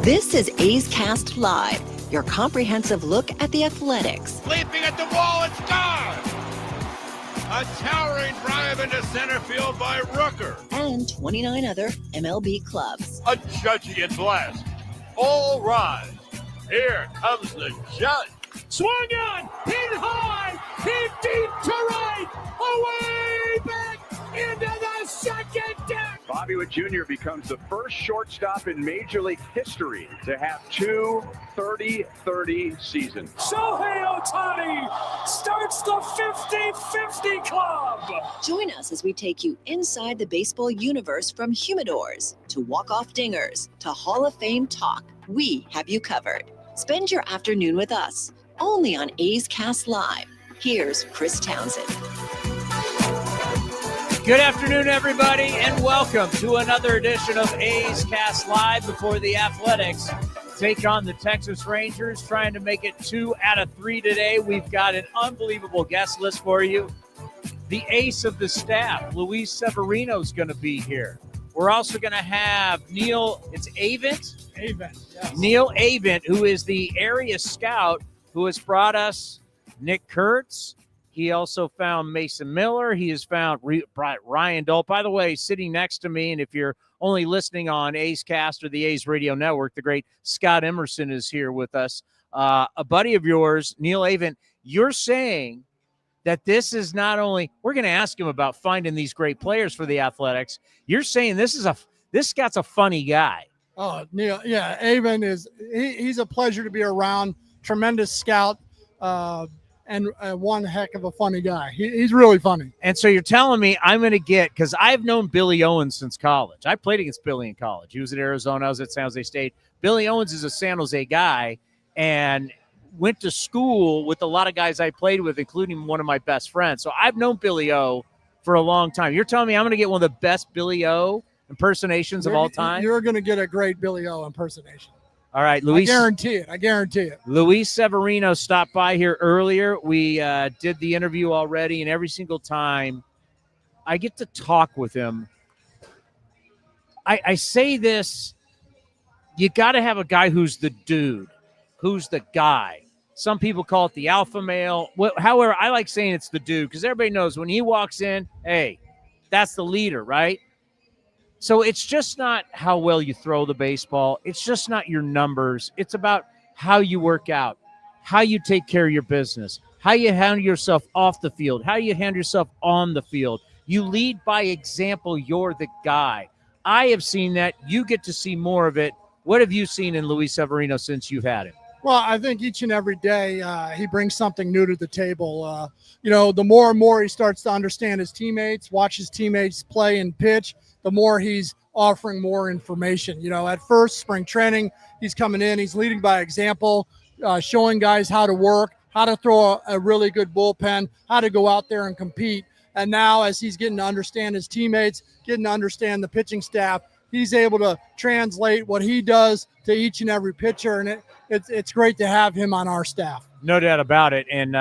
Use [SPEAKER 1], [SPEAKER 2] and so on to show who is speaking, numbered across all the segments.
[SPEAKER 1] This is A's Cast Live, your comprehensive look at the Athletics.
[SPEAKER 2] Leaping at the wall, it's gone! A towering drive into center field by Rooker.
[SPEAKER 1] And 29 other MLB clubs.
[SPEAKER 2] A judgy blast. All rise. Here comes the judge.
[SPEAKER 3] Swung on, hit high, hit deep to right, away back into the second deck.
[SPEAKER 4] Bobby Witt Jr. becomes the first shortstop in Major League history to have two 30-30 seasons.
[SPEAKER 3] Shohei Ohtani starts the 50-50 club.
[SPEAKER 1] Join us as we take you inside the baseball universe, from humidors to walk-off dingers to Hall of Fame talk. We have you covered. Spend your afternoon with us, only on A's Cast Live. Here's Chris Townsend.
[SPEAKER 5] Good afternoon, everybody, and welcome to another edition of A's Cast Live before the Athletics take on the Texas Rangers, trying to make it 2 out of 3 today. We've got an unbelievable guest list for you. The ace of the staff, Luis Severino, is going to be here. We're also going to have Neil, it's Avent?
[SPEAKER 3] Avent, yes.
[SPEAKER 5] Neil Avent, who is the area scout who has brought us Nick Kurtz. He also found Mason Miller. He has found Ryan Dole. By the way, sitting next to me, and if you're only listening on A's Cast or the A's Radio Network, the great Scott Emerson is here with us. A buddy of yours, Neil Avent. You're saying that this is not only – we're going to ask him about finding these great players for the Athletics. You're saying this guy's a funny guy.
[SPEAKER 6] Oh, Neil, yeah, Avent he's a pleasure to be around. Tremendous scout. And one heck of a funny guy. He's really funny.
[SPEAKER 5] And so you're telling me I'm going to get – because I've known Billy Owens since college. I played against Billy in college. He was at Arizona. I was at San Jose State. Billy Owens is a San Jose guy and went to school with a lot of guys I played with, including one of my best friends. So I've known Billy O for a long time. You're telling me I'm going to get one of the best Billy O impersonations of all time?
[SPEAKER 6] You're going to get a great Billy O impersonation.
[SPEAKER 5] All right, Luis.
[SPEAKER 6] I guarantee it.
[SPEAKER 5] Luis Severino stopped by here earlier. We did the interview already, and every single time I get to talk with him, I say this, you got to have a guy who's the dude, who's the guy. Some people call it the alpha male. However, I like saying it's the dude because everybody knows when he walks in, hey, that's the leader, right? So it's just not how well you throw the baseball. It's just not your numbers. It's about how you work out, how you take care of your business, how you handle yourself off the field, how you handle yourself on the field. You lead by example. You're the guy. I have seen that. You get to see more of it. What have you seen in Luis Severino since you've had him?
[SPEAKER 6] Well, I think each and every day he brings something new to the table. The more and more he starts to understand his teammates, watch his teammates play and pitch, the more he's offering more information. At first, spring training, he's coming in, he's leading by example, showing guys how to work, how to throw a really good bullpen, how to go out there and compete. And now as he's getting to understand his teammates, getting to understand the pitching staff, he's able to translate what he does to each and every pitcher, and it's great to have him on our staff.
[SPEAKER 5] No doubt about it. And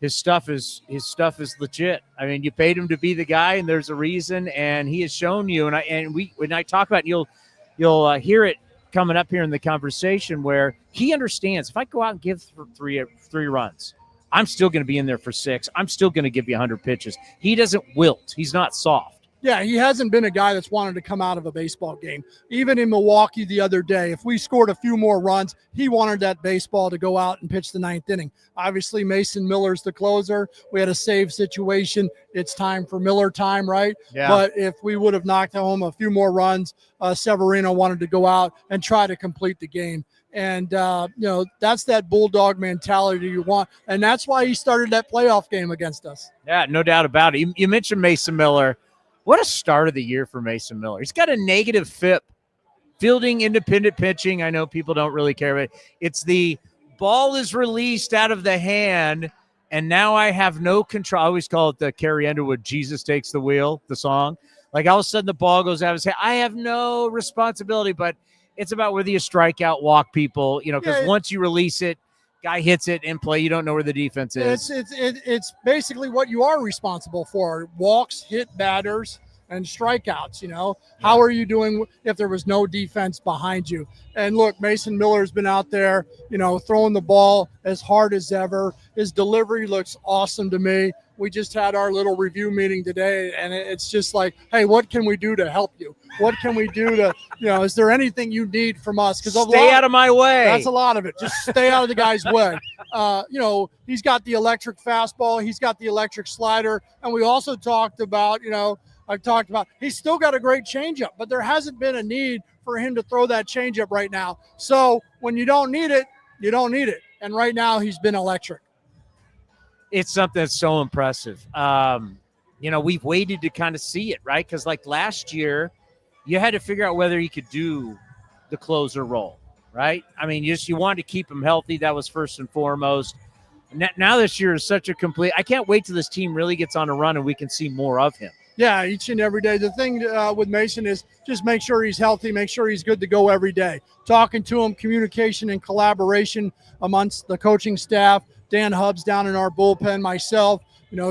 [SPEAKER 5] his stuff is legit. I mean, you paid him to be the guy, and there's a reason. And he has shown you. And when I talk about it, you'll hear it coming up here in the conversation where he understands. If I go out and give three runs, I'm still going to be in there for 6. I'm still going to give you 100 pitches. He doesn't wilt. He's not soft.
[SPEAKER 6] Yeah, he hasn't been a guy that's wanted to come out of a baseball game. Even in Milwaukee the other day, if we scored a few more runs, he wanted that baseball to go out and pitch the 9th inning. Obviously, Mason Miller's the closer. We had a save situation. It's time for Miller time, right?
[SPEAKER 5] Yeah.
[SPEAKER 6] But if we would have knocked home a few more runs, Severino wanted to go out and try to complete the game. And, that's that bulldog mentality you want. And that's why he started that playoff game against us.
[SPEAKER 5] Yeah, no doubt about it. You mentioned Mason Miller. What a start of the year for Mason Miller. He's got a negative FIP. Fielding independent pitching. I know people don't really care, but it's the ball is released out of the hand, and now I have no control. I always call it the Carrie Underwood, Jesus Takes the Wheel, the song. Like all of a sudden the ball goes out of his hand. I have no responsibility, but it's about whether you strike out, walk people, because once you release it, guy hits it in play, you don't know where the defense is.
[SPEAKER 6] It's basically what you are responsible for. Walks, hit batters, and strikeouts. How are you doing if there was no defense behind you? And look, Mason Miller's been out there, throwing the ball as hard as ever. His delivery looks awesome to me. We just had our little review meeting today, and it's just like, hey, what can we do to help you? What can we do to, is there anything you need from us? Because
[SPEAKER 5] stay out of my way.
[SPEAKER 6] That's a lot of it. Just stay out of the guy's way. He's got the electric fastball. He's got the electric slider. And we also talked about, he's still got a great changeup, but there hasn't been a need for him to throw that changeup right now. So when you don't need it, you don't need it. And right now he's been electric.
[SPEAKER 5] It's something that's so impressive. We've waited to kind of see it, right? Because like last year, you had to figure out whether he could do the closer role, right? I mean, you wanted to keep him healthy. That was first and foremost. Now this year is such a complete – I can't wait till this team really gets on a run and we can see more of him.
[SPEAKER 6] Yeah, each and every day. The thing with Mason is just make sure he's healthy, make sure he's good to go every day. Talking to him, communication and collaboration amongst the coaching staff, Dan Hubbs down in our bullpen, myself,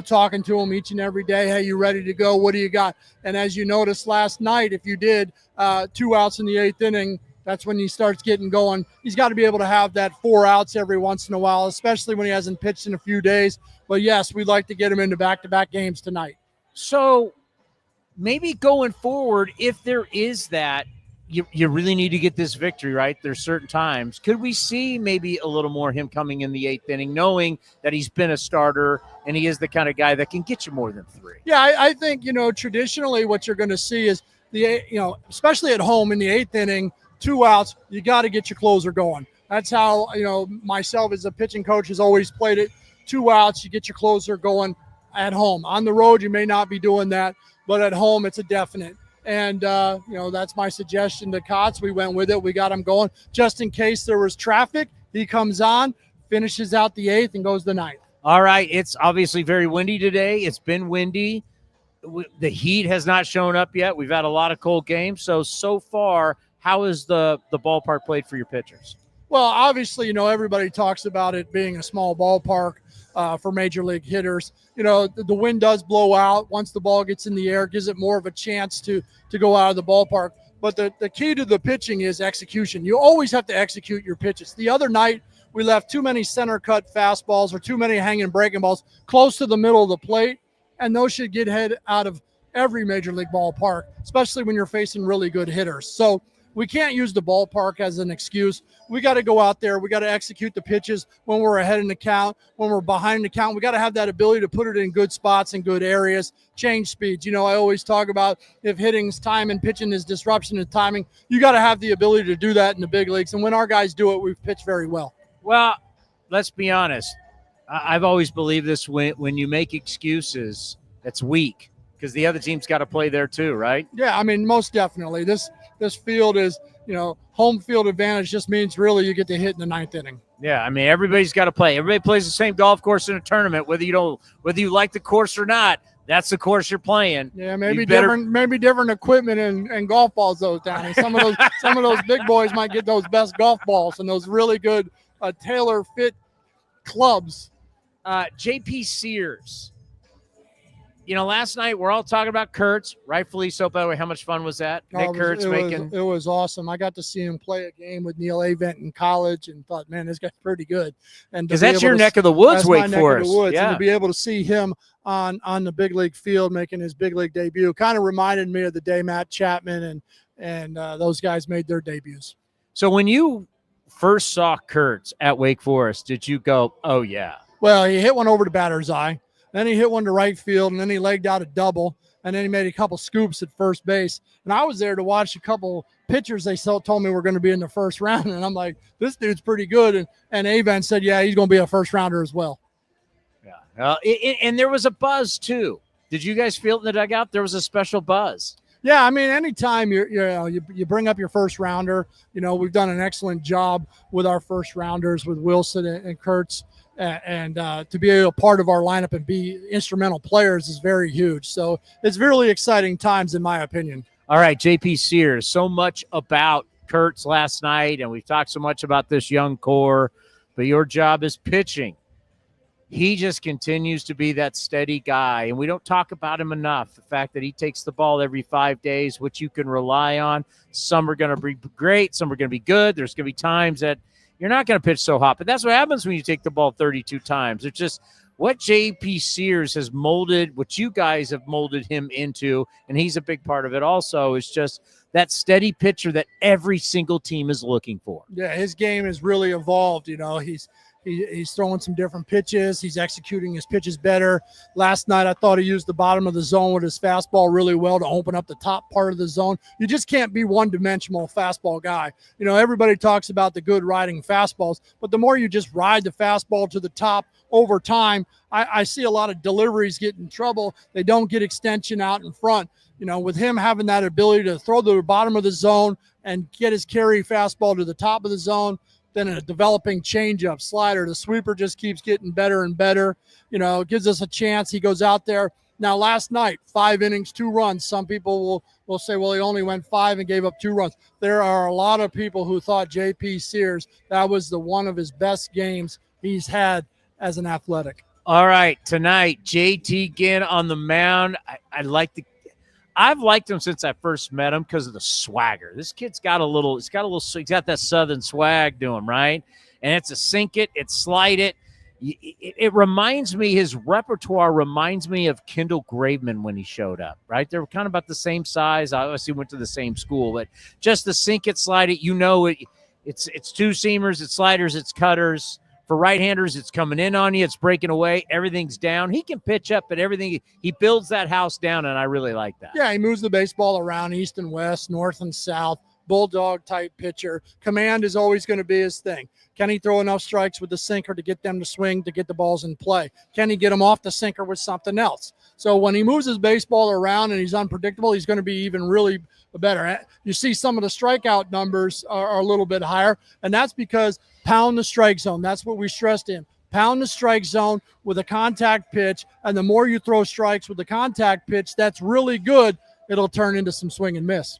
[SPEAKER 6] talking to him each and every day. Hey, you ready to go? What do you got? And as you noticed last night, if you did 2 outs in the 8th inning, that's when he starts getting going. He's got to be able to have that 4 outs every once in a while, especially when he hasn't pitched in a few days. But yes, we'd like to get him into back-to-back games tonight.
[SPEAKER 5] So maybe going forward, if there is that, you really need to get this victory, right? There's certain times. Could we see maybe a little more him coming in the 8th inning, knowing that he's been a starter and he is the kind of guy that can get you more than 3?
[SPEAKER 6] Yeah, I think, traditionally what you're going to see is especially at home in the 8th inning, 2 outs, you got to get your closer going. That's how, myself as a pitching coach has always played it. 2 outs, you get your closer going at home. On the road, you may not be doing that, but at home, it's a definite. And, that's my suggestion to Kurtz. We went with it. We got him going. Just in case there was traffic, he comes on, finishes out the 8th, and goes the 9th.
[SPEAKER 5] All right. It's obviously very windy today. It's been windy. The heat has not shown up yet. We've had a lot of cold games. So far, how is the ballpark played for your pitchers?
[SPEAKER 6] Well, obviously, everybody talks about it being a small ballpark for major league hitters. The wind does blow out once the ball gets in the air, gives it more of a chance to go out of the ballpark. But the key to the pitching is execution. You always have to execute your pitches. The other night, we left too many center cut fastballs or too many hanging breaking balls close to the middle of the plate, and those should get hit out of every major league ballpark, especially when you're facing really good hitters. So we can't use the ballpark as an excuse. We got to go out there. We got to execute the pitches when we're ahead in the count, when we're behind the count. We got to have that ability to put it in good spots and good areas, change speeds. I always talk about if hitting's time and pitching is disruption and timing, you got to have the ability to do that in the big leagues. And when our guys do it, we've pitched very well.
[SPEAKER 5] Well, let's be honest. I've always believed this when you make excuses, that's weak because the other team's got to play there too, right?
[SPEAKER 6] Yeah, I mean, most definitely. This field is, home field advantage just means really you get to hit in the 9th inning.
[SPEAKER 5] Yeah, I mean, everybody's got to play. Everybody plays the same golf course in a tournament, whether you like the course or not. That's the course you're playing.
[SPEAKER 6] Yeah, maybe different equipment and golf balls though, Towny. Some of those big boys might get those best golf balls and those really good tailor fit clubs.
[SPEAKER 5] JP Sears. Last night we're all talking about Kurtz, rightfully so. By the way, how much fun was that?
[SPEAKER 6] It was awesome. I got to see him play a game with Neil Avent in college and thought, man, this guy's pretty good. And
[SPEAKER 5] because that's your neck of the woods, Wake Forest.
[SPEAKER 6] Yeah. And to be able to see him on the big league field making his big league debut kind of reminded me of the day Matt Chapman and those guys made their debuts.
[SPEAKER 5] So when you first saw Kurtz at Wake Forest, did you go, oh yeah?
[SPEAKER 6] Well, he hit one over the batter's eye. Then he hit one to right field, and then he legged out a double, and then he made a couple scoops at first base. And I was there to watch a couple pitchers they told me were going to be in the first round, and I'm like, this dude's pretty good. And Avent said, yeah, he's going to be a first-rounder as well.
[SPEAKER 5] Yeah, and there was a buzz, too. Did you guys feel it in the dugout? There was a special buzz.
[SPEAKER 6] Yeah, I mean, anytime you bring up your first-rounder, we've done an excellent job with our first-rounders with Wilson and Kurtz. And to be a part of our lineup and be instrumental players is very huge. So it's really exciting times, in my opinion.
[SPEAKER 5] All right, JP Sears, so much about Kurtz last night, and we've talked so much about this young core, but your job is pitching. he just continues to be that steady guy, and we don't talk about him enough. The fact that he takes the ball every 5 days, which you can rely on. Some are going to be great, some are going to be good. There's going to be times that you're not going to pitch so hot, but that's what happens when you take the ball 32 times. It's just what J.P. Sears has molded, what you guys have molded him into, and he's a big part of it also, is just that steady pitcher that every single team is looking for.
[SPEAKER 6] Yeah, his game has really evolved. You know, he's throwing some different pitches. He's executing his pitches better. Last night, I thought he used the bottom of the zone with his fastball really well to open up the top part of the zone. You just can't be one-dimensional fastball guy. You know, everybody talks about the good riding fastballs, but the more you just ride the fastball to the top over time, I see a lot of deliveries get in trouble. They don't get extension out in front. You know, with him having that ability to throw to the bottom of the zone and get his carry fastball to the top of the zone, then a developing changeup, slider. The sweeper just keeps getting better and better. You know, it gives us a chance. He goes out there. Now, last night, 5 innings, 2 runs. Some people will say, well, he only went 5 and gave up 2 runs. There are a lot of people who thought J.P. Sears, that was one of his best games he's had as an athletic.
[SPEAKER 5] All right, tonight, JT Ginn on the mound. I've liked him since I first met him because of the swagger. This kid's got he's got that Southern swag to him, right? And it's a sink it, it's slide it. It reminds me, his repertoire reminds me of Kendall Graveman when he showed up, right? They were kind of about the same size. I obviously went to the same school, but just the sink it, slide it, it's two seamers, it's sliders, it's cutters. For right-handers, it's coming in on you. It's breaking away. Everything's down. He can pitch up at everything. He builds that house down, and I really like that.
[SPEAKER 6] Yeah, he moves the baseball around east and west, north and south, bulldog-type pitcher. Command is always going to be his thing. Can he throw enough strikes with the sinker to get them to swing, to get the balls in play? Can he get them off the sinker with something else? So when he moves his baseball around and he's unpredictable, he's going to be even really better. You see some of the strikeout numbers are a little bit higher, and that's because pound the strike zone. That's what we stressed in. Pound the strike zone with a contact pitch, and the more you throw strikes with the contact pitch, that's really good. It'll turn into some swing and miss.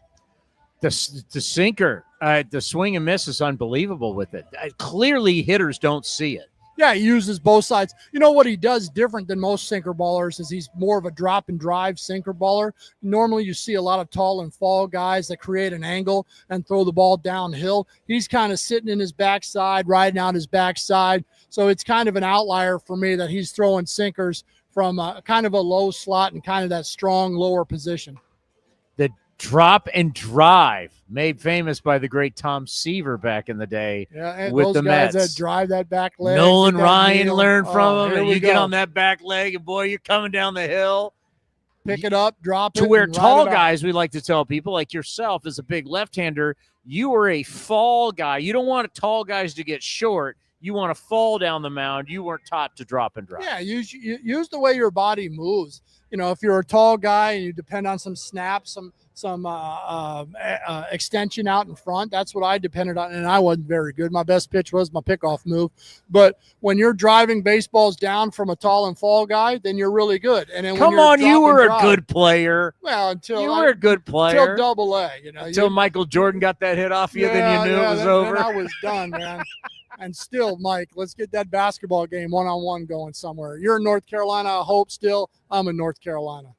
[SPEAKER 5] The sinker, the swing and miss is unbelievable with it. Clearly, hitters don't see it.
[SPEAKER 6] Yeah, he uses both sides. You know what he does different than most sinker ballers is he's more of a drop and drive sinker baller. Normally you see a lot of tall and fall guys that create an angle and throw the ball downhill. He's kind of sitting in his backside, riding out his backside. So it's kind of an outlier for me that he's throwing sinkers from kind of a low slot and kind of that strong lower position.
[SPEAKER 5] The drop and drive, made famous by the great Tom Seaver back in the day.
[SPEAKER 6] Yeah, and
[SPEAKER 5] with
[SPEAKER 6] those
[SPEAKER 5] the
[SPEAKER 6] guys
[SPEAKER 5] Mets.
[SPEAKER 6] that drive that back leg.
[SPEAKER 5] Nolan Ryan learned from him, and you
[SPEAKER 6] go.
[SPEAKER 5] get on that back leg, and boy, you're coming down the hill.
[SPEAKER 6] Pick it up, drop it.
[SPEAKER 5] To where
[SPEAKER 6] and
[SPEAKER 5] tall
[SPEAKER 6] ride it out.
[SPEAKER 5] guys, we like to tell people, like yourself, as a big left-hander, you are a fall guy. You don't want tall guys to get short. You want to fall down the mound. You weren't taught to drop and drive.
[SPEAKER 6] Yeah, use the way your body moves. You know, if you're a tall guy and you depend on some snaps, some extension out in front, that's what I depended on, and I wasn't very good. My best pitch was my pickoff move. But when you're driving baseballs down from a tall and fall guy, then you're really good. And then
[SPEAKER 5] Come on, you were a good player.
[SPEAKER 6] Well, until
[SPEAKER 5] you were a good player.
[SPEAKER 6] Until double A, you know.
[SPEAKER 5] Until Michael Jordan got that hit off you, then you knew it was over.
[SPEAKER 6] Then I was done, man. And still, Mike, let's get that basketball game one-on-one going somewhere. You're in North Carolina, I hope still. I'm in North Carolina.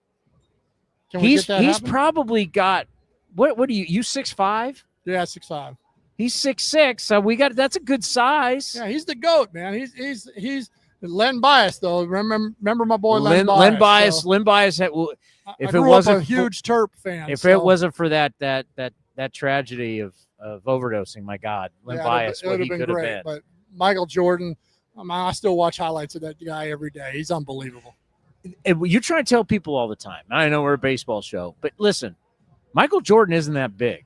[SPEAKER 6] Can we get that
[SPEAKER 5] He's
[SPEAKER 6] happen?
[SPEAKER 5] probably got what are you 6'5"?
[SPEAKER 6] Yeah, 6'5".
[SPEAKER 5] He's 6'6", so that's a good size.
[SPEAKER 6] Yeah, he's the GOAT, man. He's Len Bias, though. Remember my boy Len Bias.
[SPEAKER 5] Len Bias had, if
[SPEAKER 6] I
[SPEAKER 5] it
[SPEAKER 6] grew
[SPEAKER 5] wasn't
[SPEAKER 6] up a huge Terp fan.
[SPEAKER 5] If it wasn't for that tragedy of overdosing, my God, Len Bias, what he could have been.
[SPEAKER 6] But Michael Jordan, I still watch highlights of that guy every day. He's unbelievable.
[SPEAKER 5] You try to tell people all the time. I know we're a baseball show, but listen, Michael Jordan isn't that big.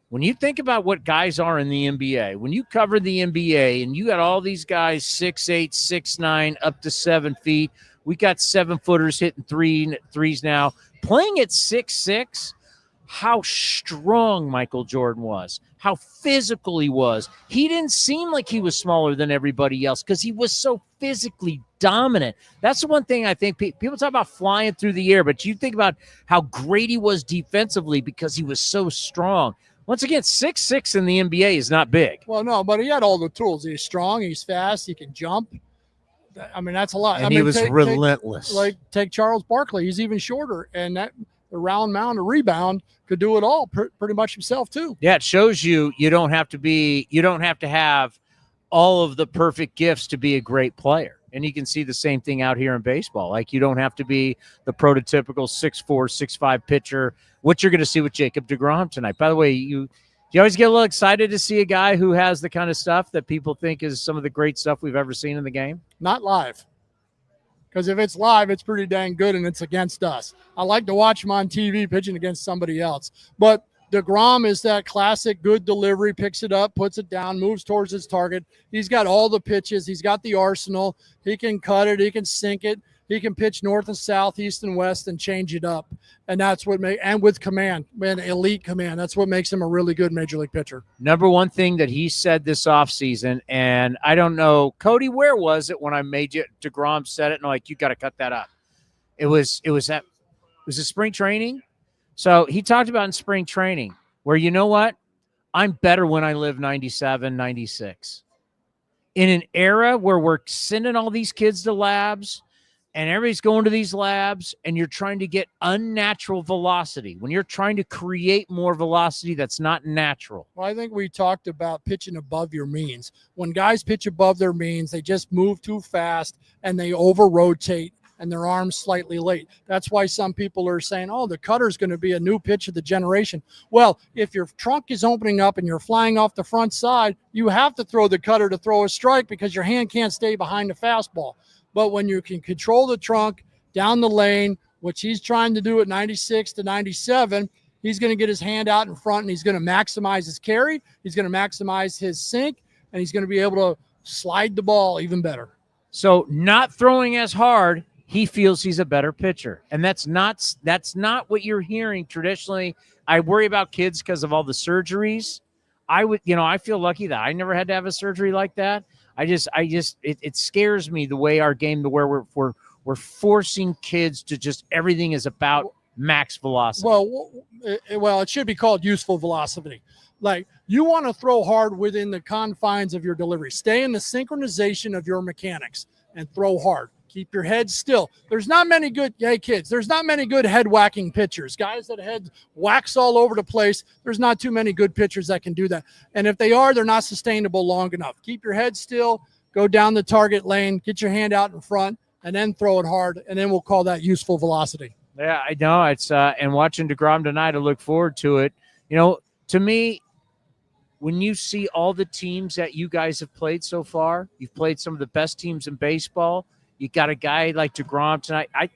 [SPEAKER 5] When you think about what guys are in the NBA, when you cover the NBA and you got all these guys 6'8", 6'9", up to 7 feet, we got 7-footers hitting threes now. Playing at 6'6", how strong Michael Jordan was, how physical he was. He didn't seem like he was smaller than everybody else because he was so physically dominant. That's the one thing I think people talk about flying through the air, but you think about how great he was defensively because he was so strong. Once again, 6'6" in the NBA is not big.
[SPEAKER 6] Well, no, but he had all the tools. He's strong. He's fast. He can jump. I mean, that's a lot.
[SPEAKER 5] And he was relentless.
[SPEAKER 6] Take Charles Barkley. He's even shorter, and that the round mound of rebound could do it all pretty much himself too.
[SPEAKER 5] Yeah, it shows you don't have to have all of the perfect gifts to be a great player. And you can see the same thing out here in baseball. Like, you don't have to be the prototypical 6'4", 6'5" pitcher, what you're going to see with Jacob deGrom tonight. By the way, you always get a little excited to see a guy who has the kind of stuff that people think is some of the great stuff we've ever seen in the game.
[SPEAKER 6] Not live. Because if it's live, it's pretty dang good, and it's against us. I like to watch him on TV pitching against somebody else. But deGrom is that classic good delivery, picks it up, puts it down, moves towards his target. He's got all the pitches. He's got the arsenal. He can cut it. He can sink it. He can pitch north and south, east and west, and change it up. And that's what and with command, man, elite command. That's what makes him a really good major league pitcher. Number
[SPEAKER 5] one thing that he said this offseason, and I don't know, Cody, where was it when I made you? deGrom said it, and I'm like, you got to cut that up. It was a spring training. So he talked about in spring training where, you know what? I'm better when I live 97, 96. In an era where we're sending all these kids to labs and everybody's going to these labs and you're trying to get unnatural velocity, when you're trying to create more velocity that's not natural.
[SPEAKER 6] Well, I think we talked about pitching above your means. When guys pitch above their means, they just move too fast and they over-rotate and their arms slightly late. That's why some people are saying, oh, the cutter's going to be a new pitch of the generation. Well, if your trunk is opening up and you're flying off the front side, you have to throw the cutter to throw a strike because your hand can't stay behind the fastball. But when you can control the trunk down the lane, which he's trying to do at 96 to 97, he's going to get his hand out in front and he's going to maximize his carry. He's going to maximize his sink, and he's going to be able to slide the ball even better.
[SPEAKER 5] So not throwing as hard, he feels he's a better pitcher. And that's not what you're hearing traditionally. I worry about kids because of all the surgeries. I feel lucky that I never had to have a surgery like that. It scares me the way our game, where we're forcing kids to just, everything is about max velocity.
[SPEAKER 6] Well, it should be called useful velocity. Like, you want to throw hard within the confines of your delivery. Stay in the synchronization of your mechanics and throw hard. Keep your head still. There's not many good head whacking pitchers. Guys that head whacks all over the place. There's not too many good pitchers that can do that. And if they are, they're not sustainable long enough. Keep your head still, go down the target lane, get your hand out in front, and then throw it hard. And then we'll call that useful velocity.
[SPEAKER 5] Yeah, I know. It's and watching deGrom tonight, I look forward to it. To me, when you see all the teams that you guys have played so far, you've played some of the best teams in baseball. You got a guy like deGrom tonight. I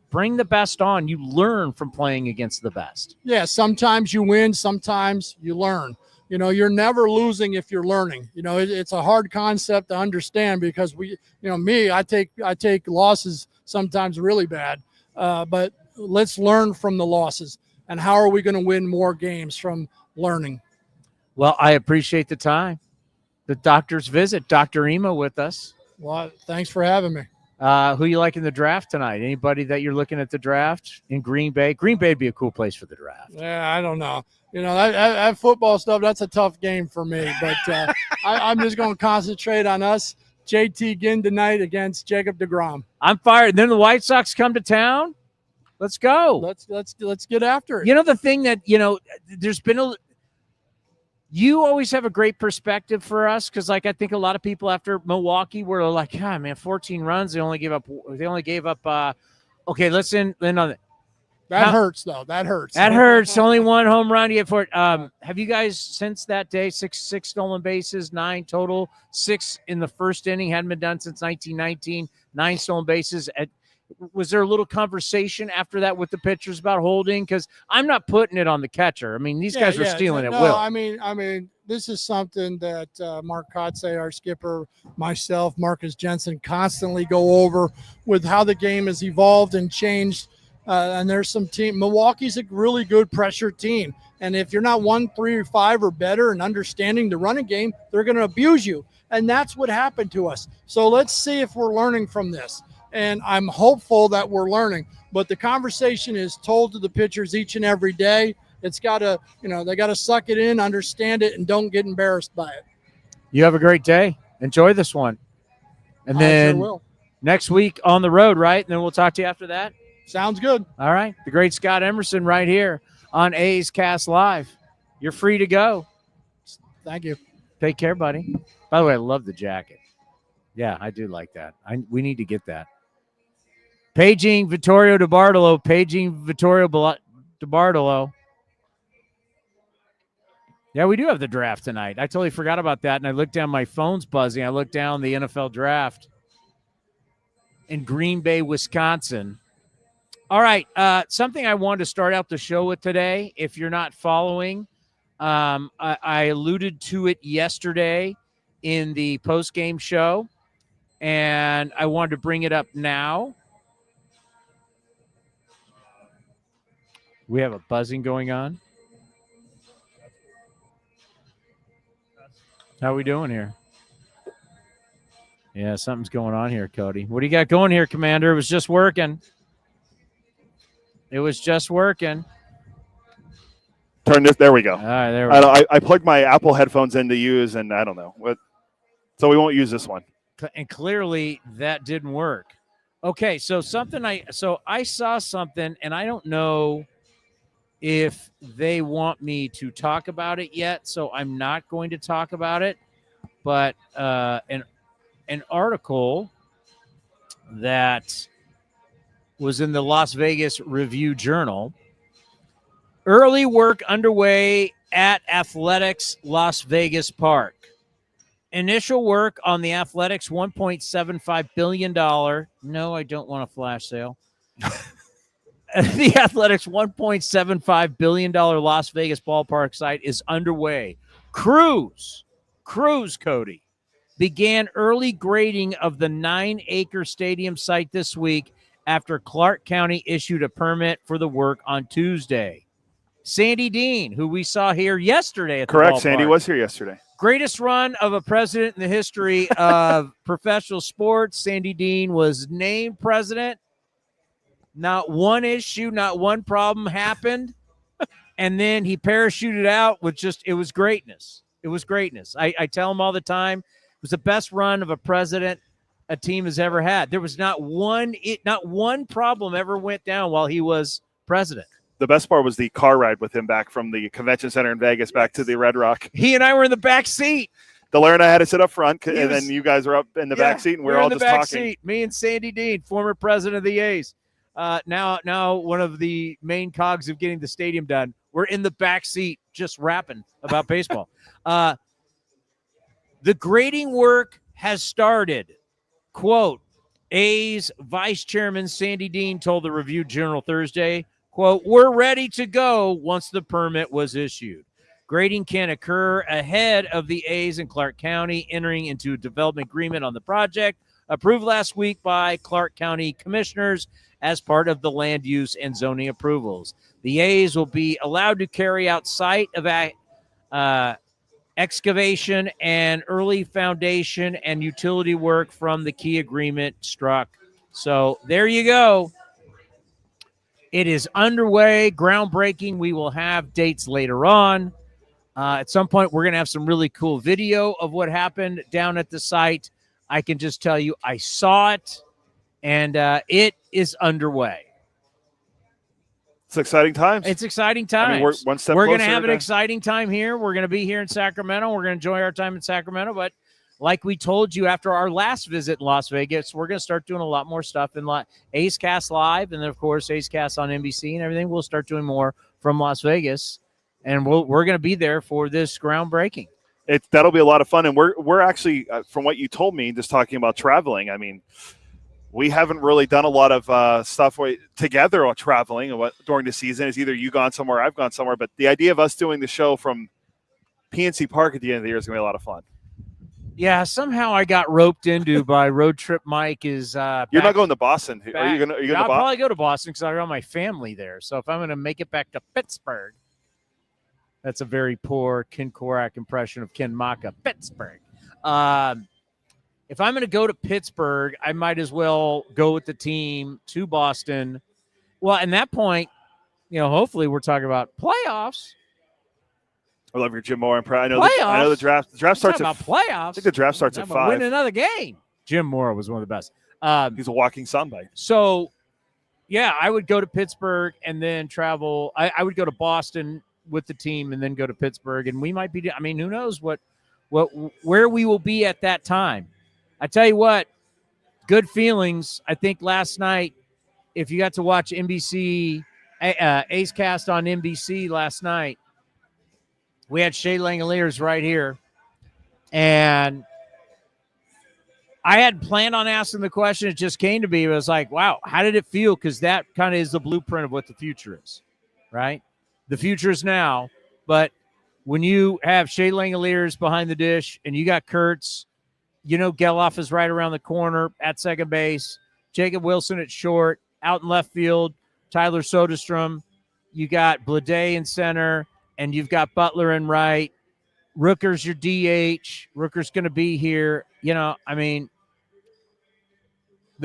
[SPEAKER 5] bring the best on. You learn from playing against the best.
[SPEAKER 6] Yeah, sometimes you win, sometimes you learn. You're never losing if you're learning. It's a hard concept to understand because I take losses sometimes really bad. But let's learn from the losses. And how are we going to win more games from learning?
[SPEAKER 5] Well, I appreciate the time. The doctor's visit. Dr. Ema with us.
[SPEAKER 6] Well, thanks for having me.
[SPEAKER 5] Who you like in the draft tonight? Anybody that you're looking at the draft in Green Bay? Green Bay would be a cool place for the draft.
[SPEAKER 6] Yeah, I don't know. That football stuff, that's a tough game for me. But I'm just going to concentrate on us. JT Ginn tonight against Jacob deGrom.
[SPEAKER 5] I'm fired. Then the White Sox come to town. Let's go.
[SPEAKER 6] Let's get after it.
[SPEAKER 5] The thing that, there's been you always have a great perspective for us because, I think a lot of people after Milwaukee were like, "God, man, 14 runs. They only gave up. Okay, let's end on it.
[SPEAKER 6] That hurts, though. That hurts.
[SPEAKER 5] That hurts. Only one home run you get for it. Have you guys since that day six stolen bases, 9 total, 6 in the first inning, hadn't been done since 1919. 9 stolen bases. Was there a little conversation after that with the pitchers about holding? Because I'm not putting it on the catcher. I mean, these guys were stealing at will.
[SPEAKER 6] I mean, this is something that Mark Kotze, our skipper, myself, Marcus Jensen constantly go over with how the game has evolved and changed. And there's some team. Milwaukee's a really good pressure team. And if you're not 1, 3, or 5 or better and understanding the running game, they're going to abuse you. And that's what happened to us. So let's see if we're learning from this. And I'm hopeful that we're learning. But the conversation is told to the pitchers each and every day. It's got to, they got to suck it in, understand it, and don't get embarrassed by it.
[SPEAKER 5] You have a great day. Enjoy this one. And
[SPEAKER 6] I sure
[SPEAKER 5] then
[SPEAKER 6] will.
[SPEAKER 5] next week on the road, right? And then we'll talk to you after that.
[SPEAKER 6] Sounds good.
[SPEAKER 5] All right. The great Scott Emerson right here on A's Cast Live. You're free to go.
[SPEAKER 6] Thank you.
[SPEAKER 5] Take care, buddy. By the way, I love the jacket. Yeah, I do like that. We need to get that. Paging Vittorio DiBartolo. Paging Vittorio DiBartolo. Yeah, we do have the draft tonight. I totally forgot about that, and I looked down. My phone's buzzing. I looked down the NFL draft in Green Bay, Wisconsin. All right, something I wanted to start out the show with today, if you're not following, I alluded to it yesterday in the post-game show, and I wanted to bring it up now. We have a buzzing going on. How are we doing here? Yeah, something's going on here, Cody. What do you got going here, Commander? It was just working. It was just working.
[SPEAKER 7] Turn this. There we go.
[SPEAKER 5] All right, there we go.
[SPEAKER 7] I plugged my Apple headphones in to use, and I don't know what. So we won't use this one.
[SPEAKER 5] And clearly that didn't work. Okay, so I saw something, and I don't know if they want me to talk about it yet, so I'm not going to talk about it. But an article that was in the Las Vegas Review-Journal. Early work underway at Athletics Las Vegas Park. Initial work on the Athletics $1.75 billion. No, I don't want a flash sale. The Athletics $1.75 billion Las Vegas ballpark site is underway. Crews, Cody, began early grading of the 9-acre stadium site this week after Clark County issued a permit for the work on Tuesday. Sandy Dean, who we saw here yesterday at the
[SPEAKER 7] Correct,
[SPEAKER 5] ballpark.
[SPEAKER 7] Sandy was here yesterday.
[SPEAKER 5] Greatest run of a president in the history of professional sports. Sandy Dean was named president. Not one issue, not one problem happened. And then he parachuted out with it was greatness. It was greatness. I tell him all the time, it was the best run of a president a team has ever had. There was not one problem ever went down while he was president.
[SPEAKER 7] The best part was the car ride with him back from the convention center in Vegas back to the Red Rock.
[SPEAKER 5] He and I were in the back seat.
[SPEAKER 7] Delaire and I had to sit up front, and then you guys were up in the back seat, and we were all just talking.
[SPEAKER 5] Seat. Me and Sandy Dean, former president of the A's. Now one of the main cogs of getting the stadium done. We're in the back seat just rapping about baseball. The grading work has started. Quote, A's Vice Chairman Sandy Dean told the Review-Journal Thursday, quote, we're ready to go once the permit was issued. Grading can occur ahead of the A's in Clark County entering into a development agreement on the project, approved last week by Clark County commissioners as part of the land use and zoning approvals. The A's will be allowed to carry out site excavation and early foundation and utility work from the key agreement struck. So there you go. It is underway, groundbreaking. We will have dates later on. At some point, we're going to have some really cool video of what happened down at the site. I can just tell you I saw it, and it is underway.
[SPEAKER 7] It's exciting times.
[SPEAKER 5] It's exciting times.
[SPEAKER 7] I mean, we're one step
[SPEAKER 5] We're
[SPEAKER 7] closer
[SPEAKER 5] going to have an
[SPEAKER 7] to-
[SPEAKER 5] exciting time here. We're going to be here in Sacramento. We're going to enjoy our time in Sacramento. But like we told you after our last visit in Las Vegas, we're going to start doing a lot more stuff in A's Cast Live, and then, of course, A's Cast on NBC and everything. We'll start doing more from Las Vegas, and we're going to be there for this groundbreaking.
[SPEAKER 7] That'll be a lot of fun, and we're actually, from what you told me, just talking about traveling, I mean, we haven't really done a lot of stuff together or traveling during the season. It's either you gone somewhere, I've gone somewhere. But the idea of us doing the show from PNC Park at the end of the year is going to be a lot of fun.
[SPEAKER 5] Yeah, somehow I got roped into by Road Trip Mike. You're
[SPEAKER 7] not going to Boston. Are you going to
[SPEAKER 5] I'll probably go to Boston because I got my family there. So if I'm going to make it back to Pittsburgh, that's a very poor Ken Korak impression of Ken Maka. Pittsburgh. If I'm going to go to Pittsburgh, I might as well go with the team to Boston. Well, at that point, hopefully we're talking about playoffs.
[SPEAKER 7] I love your Jim Moore. I know
[SPEAKER 5] Playoffs?
[SPEAKER 7] the draft starts
[SPEAKER 5] about
[SPEAKER 7] at
[SPEAKER 5] playoffs.
[SPEAKER 7] I think the draft starts at 5.
[SPEAKER 5] Win another game. Jim Mora was one of the best.
[SPEAKER 7] He's a walking soundbite.
[SPEAKER 5] So, yeah, I would go to Pittsburgh and then travel. I would go to Boston with the team and then go to Pittsburgh. And we might be, I mean, who knows where we will be at that time. I tell you what, good feelings. I think last night, if you got to watch NBC, A's Cast on NBC last night, we had Shea Langoliers right here. And I had planned on asking the question. It just came to me. It was like, wow, how did it feel? Because that kind of is the blueprint of what the future is, right? The future is now. But when you have Shea Langoliers behind the dish and you got Kurtz, Geloff is right around the corner at second base, Jacob Wilson at short, out in left field, Tyler Soderstrom. You got Bleday in center, and you've got Butler in right. Rooker's your DH. Rooker's going to be here. The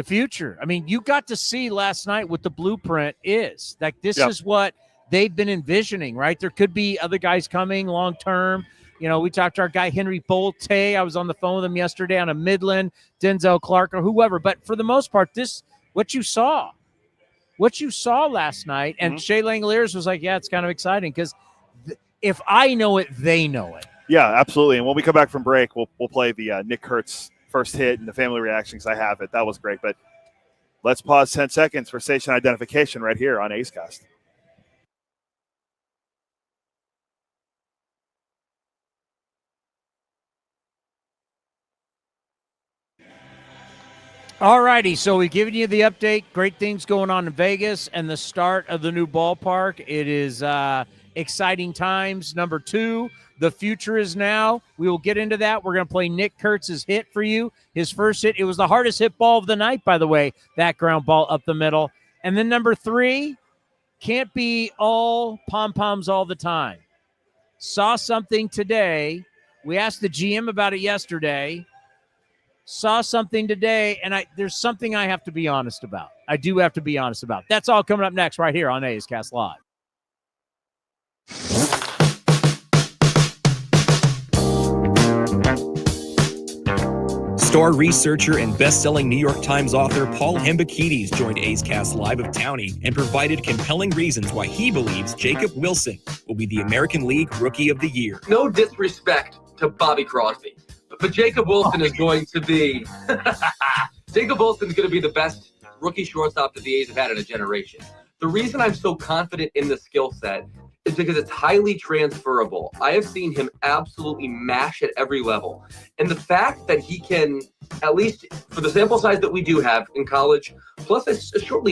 [SPEAKER 5] future. I mean, you got to see last night what the blueprint is. Like, this is what they've been envisioning, right? There could be other guys coming long term. We talked to our guy Henry Bolte. I was on the phone with him yesterday on a Midland, Denzel Clark or whoever. But for the most part, what you saw last night, and Shea Langoliers was like, yeah, it's kind of exciting because if I know it, they know it.
[SPEAKER 7] Yeah, absolutely. And when we come back from break, we'll play the Nick Kurtz first hit and the family reaction because I have it. That was great. But let's pause 10 seconds for station identification right here on A's Cast.
[SPEAKER 5] All righty, so we've given you the update. Great things going on in Vegas and the start of the new ballpark. It is exciting times. Number 2, the future is now. We will get into that. We're going to play Nick Kurtz's hit for you. His first hit. It was the hardest hit ball of the night, by the way, that ground ball up the middle. And then number 3, can't be all pom-poms all the time. Saw something today. We asked the GM about it yesterday. Saw something today, and there's something I have to be honest about. I do have to be honest about. That's all coming up next right here on A's Cast Live.
[SPEAKER 8] Star researcher and best-selling New York Times author Paul Hembekides joined A's Cast Live of Towny and provided compelling reasons why he believes Jacob Wilson will be the American League Rookie of the Year.
[SPEAKER 9] No disrespect to Bobby Crosby, but Jacob Wilson is going to be Jacob Wilson is going to be the best rookie shortstop that the A's have had in a generation. The reason I'm so confident in the skill set is because it's highly transferable. I have seen him absolutely mash at every level. And the fact that he can, at least for the sample size that we do have in college, plus a short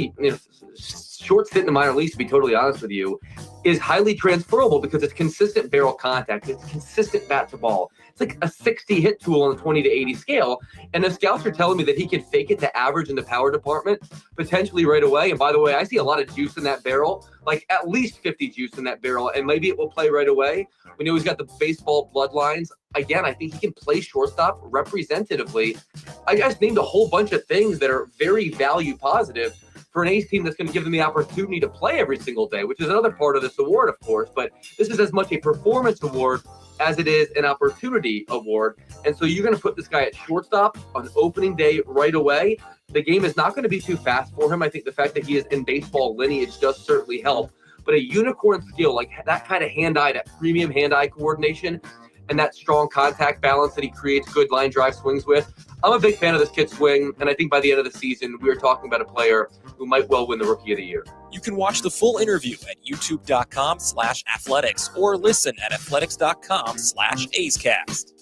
[SPEAKER 9] stint in the minor leagues, to be totally honest with you, is highly transferable because it's consistent barrel contact. It's consistent bat to ball. It's like a 60 hit tool on the 20 to 80 scale. And the scouts are telling me that he can fake it to average in the power department potentially right away. And by the way, I see a lot of juice in that barrel, like at least 50 juice in that barrel. And maybe it will play right away. We know he's got the baseball bloodlines. Again, I think he can play shortstop representatively. I just named a whole bunch of things that are very value positive for an A's team that's going to give them the opportunity to play every single day, which is another part of this award, of course. But this is as much a performance award as it is an opportunity award. And so you're going to put this guy at shortstop on opening day right away. The game is not going to be too fast for him. I think the fact that he is in baseball lineage does certainly help. But a unicorn skill, like that kind of hand-eye, that premium hand-eye coordination, and that strong contact balance that he creates good line drive swings with. I'm a big fan of this kid's swing, and I think by the end of the season, we are talking about a player who might well win the Rookie of the Year.
[SPEAKER 8] You can watch the full interview at youtube.com/athletics or listen at athletics.com/A'sCast.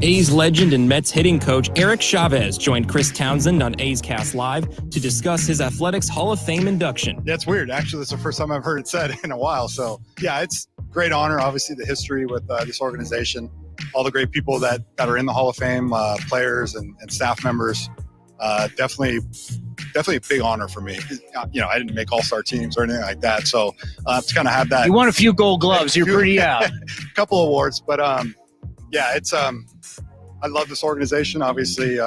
[SPEAKER 8] A's legend and Mets hitting coach Eric Chavez joined Chris Townsend on A's Cast Live to discuss his Athletics Hall of Fame induction.
[SPEAKER 10] That's weird. Actually, that's the first time I've heard it said in a while. So, yeah, it's great honor. Obviously, the history with this organization, all the great people that are in the Hall of Fame, players and staff members. Definitely a big honor for me. I didn't make all-star teams or anything like that. So, to kind of have that.
[SPEAKER 5] You won a few gold gloves. You're pretty out.
[SPEAKER 10] A couple awards. But, it's I love this organization. Obviously,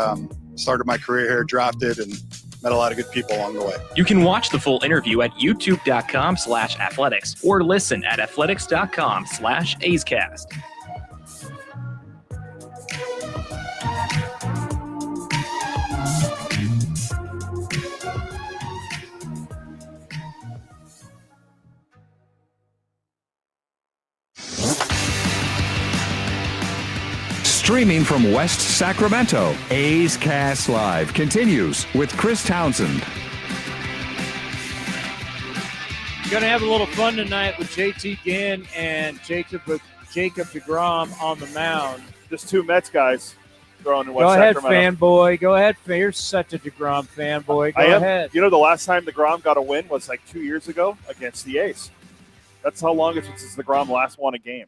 [SPEAKER 10] started my career here, drafted, and met a lot of good people along the way.
[SPEAKER 8] You can watch the full interview at youtube.com/athletics or listen at athletics.com/A'sCast.
[SPEAKER 11] Streaming from West Sacramento, A's Cast Live continues with Chris Townsend.
[SPEAKER 5] Going to have a little fun tonight with JT Ginn and Jacob DeGrom on the mound.
[SPEAKER 7] Just two Mets guys throwing in West
[SPEAKER 5] Go ahead,
[SPEAKER 7] Sacramento.
[SPEAKER 5] fanboy. Go ahead. You're such a DeGrom fanboy. Go ahead.
[SPEAKER 7] You know, the last time DeGrom got a win was like 2 years ago against the A's. That's how long it's since DeGrom last won a game,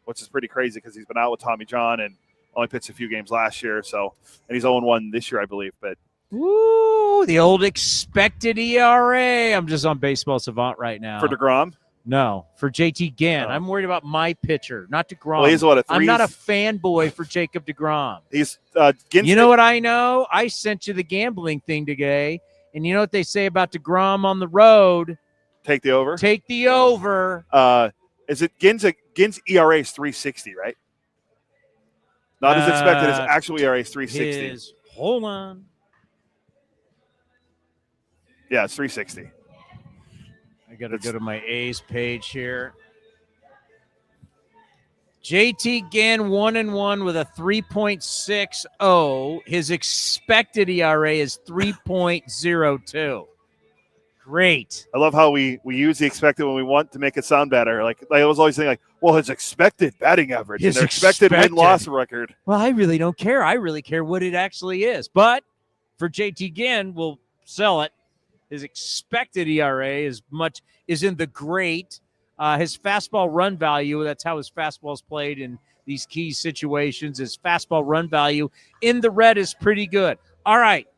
[SPEAKER 7] which is pretty crazy because he's been out with Tommy John and only pitched a few games last year. So, and he's 0-1 this year, I believe. But
[SPEAKER 5] Ooh, the old expected ERA. I'm just on Baseball Savant right now.
[SPEAKER 7] for DeGrom,
[SPEAKER 5] No, for JT Ginn. I'm worried about my pitcher, not DeGrom.
[SPEAKER 7] well, he's what, a 3?
[SPEAKER 5] I'm not a fanboy for Jacob DeGrom.
[SPEAKER 7] He's
[SPEAKER 5] You know what I know? I sent you the gambling thing today, and you know what they say about DeGrom on the road?
[SPEAKER 7] Take the over.
[SPEAKER 5] Take the over.
[SPEAKER 7] Is it Ginn's ERA is 360, right? Not as expected. His actual ERA is 360.
[SPEAKER 5] Hold on.
[SPEAKER 7] Yeah, it's 360.
[SPEAKER 5] I got to go to my A's page here. JT Ginn 1-1 with a 3.60. His expected ERA is 3.02. Great.
[SPEAKER 7] I love how we use the expected when we want to make it sound better. Like I was always saying, like, well, his expected batting average and their expected win-loss record.
[SPEAKER 5] Well, I really don't care. I really care what it actually is. But for JT Ginn, we'll sell it. His expected ERA is in the great. His fastball run value, that's how his fastball is played in these key situations. His fastball run value in the red is pretty good. All right.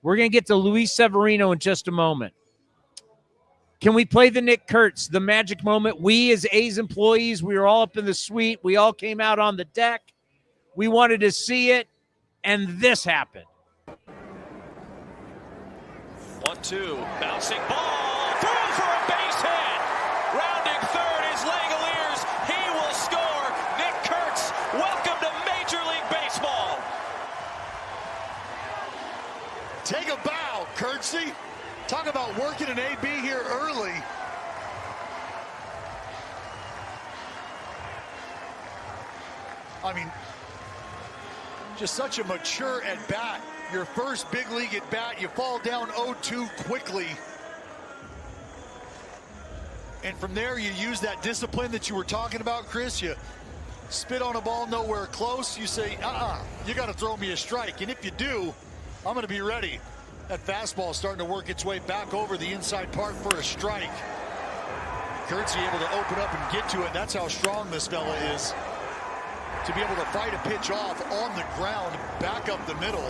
[SPEAKER 5] We're going to get to Luis Severino in just a moment. Can we play the Nick Kurtz, the magic moment? We as A's employees, we were all up in the suite. We all came out on the deck. We wanted to see it, and this happened.
[SPEAKER 3] 1-2, bouncing ball, through for a base hit. Rounding third is Langoliers. He will score. Nick Kurtz, welcome to Major League Baseball.
[SPEAKER 12] Take a bow, Kurtzy. Talk about working an AB here early. I mean, just such a mature at-bat. Your first big league at-bat, you fall down 0-2 quickly. And from there, you use that discipline that you were talking about, Chris. You spit on a ball nowhere close. You say, you got to throw me a strike. And if you do, I'm going to be ready. That fastball is starting to work its way back over the inside part for a strike. Kurtz able to open up and get to it. That's how strong this fella is. To be able to fight a pitch off on the ground, back up the middle.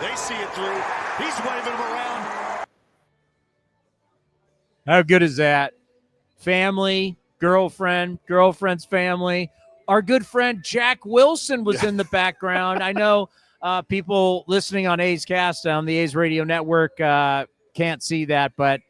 [SPEAKER 12] They see it through. He's waving him around.
[SPEAKER 5] How good is that? Family, girlfriend's family. Our good friend Jack Wilson was in the background. I know people listening on A's Cast on the A's Radio Network can't see that, but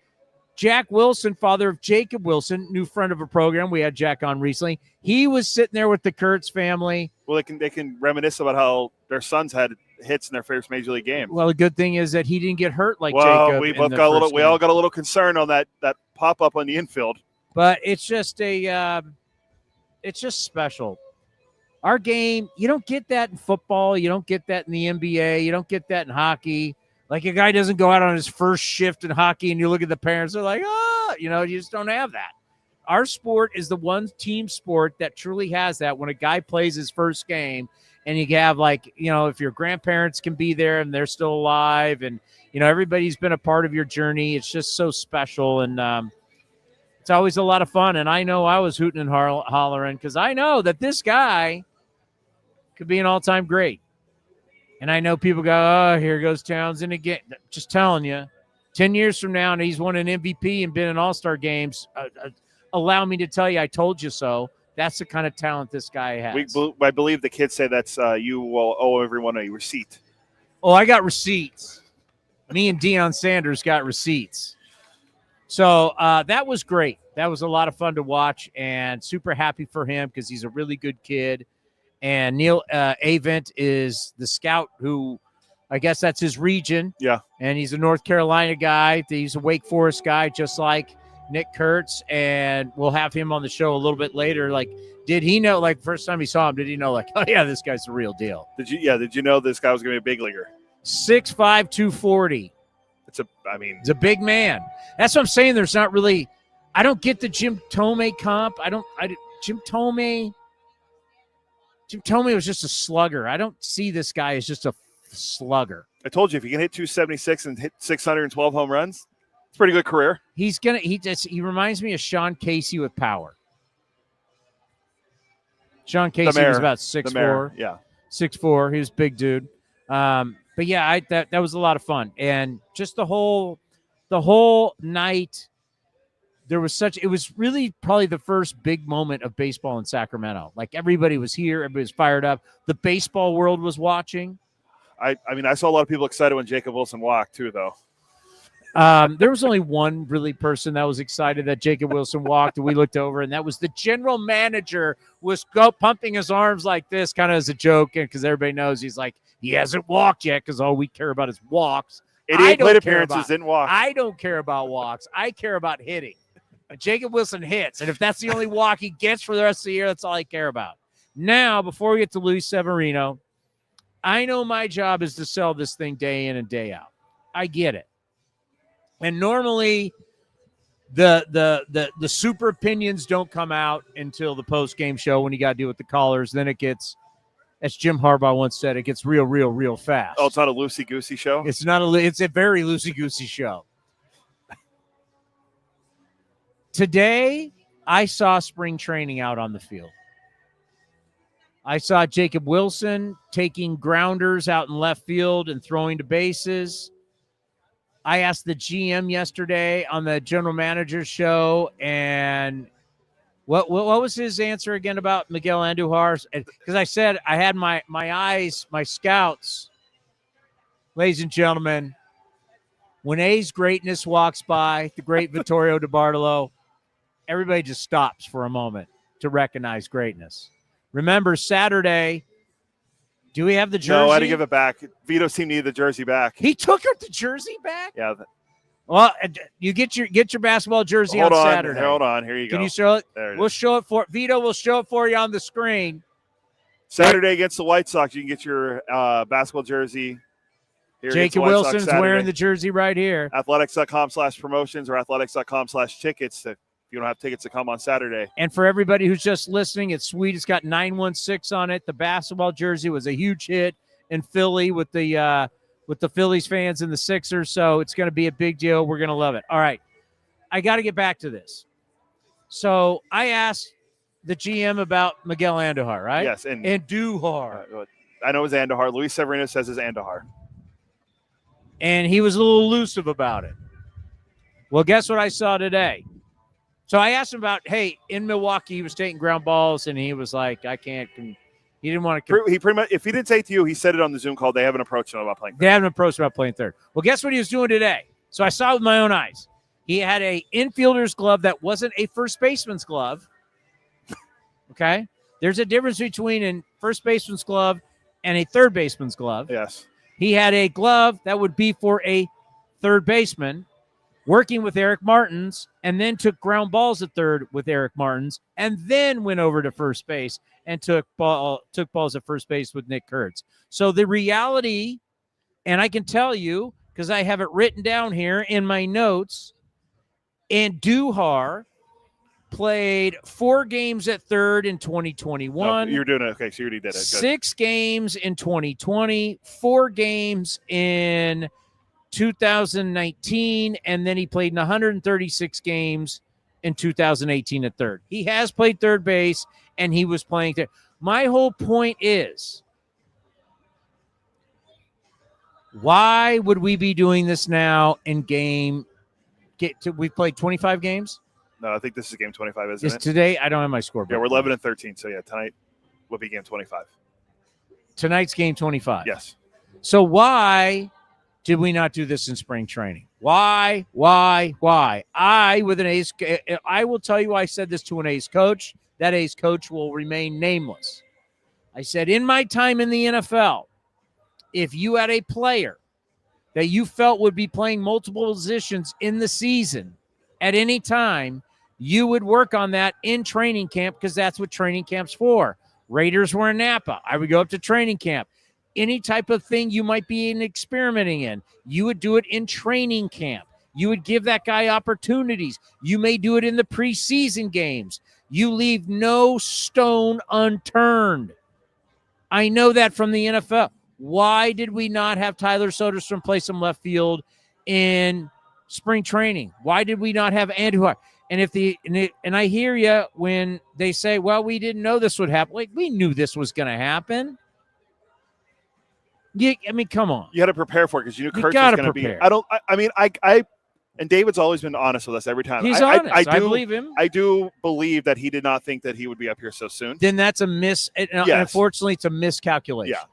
[SPEAKER 5] Jack Wilson, father of Jacob Wilson, new friend of a program. We had Jack on recently. He was sitting there with the Kurtz family.
[SPEAKER 7] Well, they can reminisce about how their sons had hits in their first major league game.
[SPEAKER 5] Well, the good thing is that he didn't get hurt like
[SPEAKER 7] Jacob.
[SPEAKER 5] We
[SPEAKER 7] all got a little concerned on that pop up on the infield.
[SPEAKER 5] But it's just it's just special. Our game, you don't get that in football. You don't get that in the NBA. You don't get that in hockey. Like a guy doesn't go out on his first shift in hockey and you look at the parents, they're like, you just don't have that. Our sport is the one team sport that truly has that. When a guy plays his first game and you have if your grandparents can be there and they're still alive and, everybody's been a part of your journey. It's just so special. And it's always a lot of fun. And I know I was hooting and hollering because I know that this guy could be an all-time great. And I know people go, here goes Townsend again. Just telling you, 10 years from now, and he's won an MVP and been in all-star games, allow me to tell you I told you so. That's the kind of talent this guy has.
[SPEAKER 7] I believe the kids say that's you will owe everyone a receipt.
[SPEAKER 5] Oh, I got receipts. Me and Deion Sanders got receipts. So that was great. That was a lot of fun to watch, and super happy for him because he's a really good kid. And Neil Avent is the scout who, I guess that's his region.
[SPEAKER 7] Yeah.
[SPEAKER 5] And he's a North Carolina guy. He's a Wake Forest guy, just like Nick Kurtz. And we'll have him on the show a little bit later. Like, did he know, like, first time he saw him, did he know, like, oh, yeah, this guy's the real deal?
[SPEAKER 7] Did you know this guy was going to be a big leaguer?
[SPEAKER 5] 6'5", 240.
[SPEAKER 7] It's a big
[SPEAKER 5] man. That's what I'm saying. There's not really, I don't get the Jim Thome comp. Jim Thome was just a slugger. I don't see this guy as just a slugger.
[SPEAKER 7] I told you, if you can hit 276 and hit 612 home runs, it's a pretty good career.
[SPEAKER 5] He reminds me of Sean Casey with power. Sean Casey was about 6'4".
[SPEAKER 7] Yeah.
[SPEAKER 5] 6'4". He was a big dude. But yeah, that was a lot of fun. And just the whole night, it was really probably the first big moment of baseball in Sacramento. Like, everybody was here, everybody was fired up. The baseball world was watching.
[SPEAKER 7] I saw a lot of people excited when Jacob Wilson walked too, though.
[SPEAKER 5] There was only one really person that was excited that Jacob Wilson walked, and we looked over, and that was the general manager was pumping his arms like this, kind of as a joke, because everybody knows he's like, he hasn't walked yet because all we care about is walks.
[SPEAKER 7] 88 plate appearances, didn't walk.
[SPEAKER 5] I don't care about walks. I care about hitting. Jacob Wilson hits, and if that's the only walk he gets for the rest of the year, that's all I care about. Now, before we get to Luis Severino, I know my job is to sell this thing day in and day out. I get it. And normally the super opinions don't come out until the post-game show when you got to deal with the callers. Then it gets, as Jim Harbaugh once said, it gets real fast.
[SPEAKER 7] Oh, it's not a loosey-goosey show?
[SPEAKER 5] It's a very loosey-goosey show. Today, I saw spring training out on the field. I saw Jacob Wilson taking grounders out in left field and throwing to bases. I asked the GM yesterday on the general manager's show, and what was his answer again about Miguel Andujar? Because I said I had my eyes, my scouts. Ladies and gentlemen, when A's greatness walks by, the great Vittorio DiBartolo, everybody just stops for a moment to recognize greatness. Remember, Saturday, do we have the jersey?
[SPEAKER 7] No, I had to give it back. Vito's team needed the jersey back.
[SPEAKER 5] He took the jersey back?
[SPEAKER 7] Yeah.
[SPEAKER 5] Well, you get your basketball jersey on Saturday.
[SPEAKER 7] Hold on. Here you go.
[SPEAKER 5] Can you show it?
[SPEAKER 7] There it
[SPEAKER 5] we'll
[SPEAKER 7] is.
[SPEAKER 5] show it for Vito. We'll show it for you on the screen.
[SPEAKER 7] Saturday against the White Sox, you can get your basketball jersey. Here
[SPEAKER 5] Jacob Wilson's wearing the jersey right here.
[SPEAKER 7] Athletics.com/promotions or athletics.com/tickets if you don't have tickets to come on Saturday.
[SPEAKER 5] And for everybody who's just listening, it's sweet. It's got 916 on it. The basketball jersey was a huge hit in Philly with the Phillies fans and the Sixers, so it's going to be a big deal. We're going to love it. All right, I got to get back to this. So I asked the GM about Miguel Andujar, right?
[SPEAKER 7] Yes.
[SPEAKER 5] Andujar.
[SPEAKER 7] I know it's Andujar. Luis Severino says it's Andujar.
[SPEAKER 5] And he was a little elusive about it. Well, guess what I saw today? So I asked him about, hey, in Milwaukee, he was taking ground balls, and he was like, I can't. He didn't want to.
[SPEAKER 7] He pretty much, if he didn't say it to you, he said it on the Zoom call. They haven't approached him about playing third.
[SPEAKER 5] They haven't approached him about playing third. Well, guess what he was doing today? So I saw it with my own eyes. He had a infielder's glove that wasn't a first baseman's glove. Okay? There's a difference between a first baseman's glove and a third baseman's glove.
[SPEAKER 7] Yes.
[SPEAKER 5] He had a glove that would be for a third baseman, working with Eric Martins, and then took ground balls at third with Eric Martins, and then went over to first base and took balls at first base with Nick Kurtz. So the reality, and I can tell you, because I have it written down here in my notes, Andujar played 4 games at third in 2021.
[SPEAKER 7] Oh, you're doing it. Okay, so you already did it. Good.
[SPEAKER 5] 6 games in 2020, 4 games in 2019, and then he played in 136 games in 2018 at third. He has played third base, and he was playing third. My whole point is, why would we be doing this now in game? We played 25 games.
[SPEAKER 7] No, I think this is game 25, isn't
[SPEAKER 5] Is
[SPEAKER 7] it?
[SPEAKER 5] today? I don't have my scoreboard.
[SPEAKER 7] Yeah, we're 11 and 13. So yeah, tonight will be game 25.
[SPEAKER 5] Tonight's game 25.
[SPEAKER 7] Yes.
[SPEAKER 5] So why did we not do this in spring training? Why? I will tell you, I said this to an A's coach. That A's coach will remain nameless. I said, in my time in the NFL, if you had a player that you felt would be playing multiple positions in the season at any time, you would work on that in training camp because that's what training camp's for. Raiders were in Napa. I would go up to training camp. Any type of thing you might be experimenting in, you would do it in training camp. You would give that guy opportunities. You may do it in the preseason games. You leave no stone unturned. I know that from the NFL. Why did we not have Tyler Soderstrom play some left field in spring training? Why did we not have Andujar? And I hear you when they say, well, we didn't know this would happen. Like, we knew this was going to happen. Come on.
[SPEAKER 7] You had to prepare for it because you knew Kurtz was going to be. I and David's always been honest with us every time.
[SPEAKER 5] He's honest. I believe him.
[SPEAKER 7] I do believe that he did not think that he would be up here so soon.
[SPEAKER 5] Then that's a miss. Yes. Unfortunately, it's a miscalculation.
[SPEAKER 7] Yeah.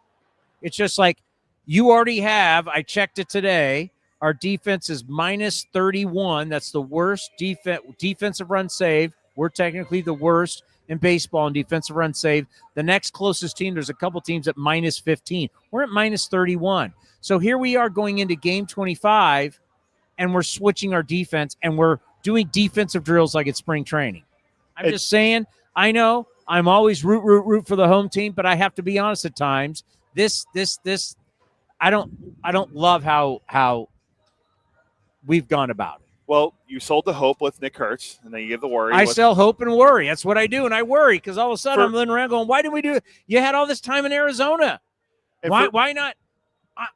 [SPEAKER 5] It's just like you already have. I checked it today. Our defense is minus 31. That's the worst defensive run save. We're technically the worst in baseball in defensive run save. The next closest team, there's a couple teams at minus 15. We're at minus 31. So here we are going into game 25, and we're switching our defense, and we're doing defensive drills like it's spring training. I'm just saying, I know I'm always root for the home team, but I have to be honest at times. This I don't love how we've gone about it.
[SPEAKER 7] Well, you sold the hope with Nick Kurtz, and then you give the worry.
[SPEAKER 5] I sell hope and worry. That's what I do, and I worry because all of a sudden I'm looking around going, why did we do it? You had all this time in Arizona. Why not?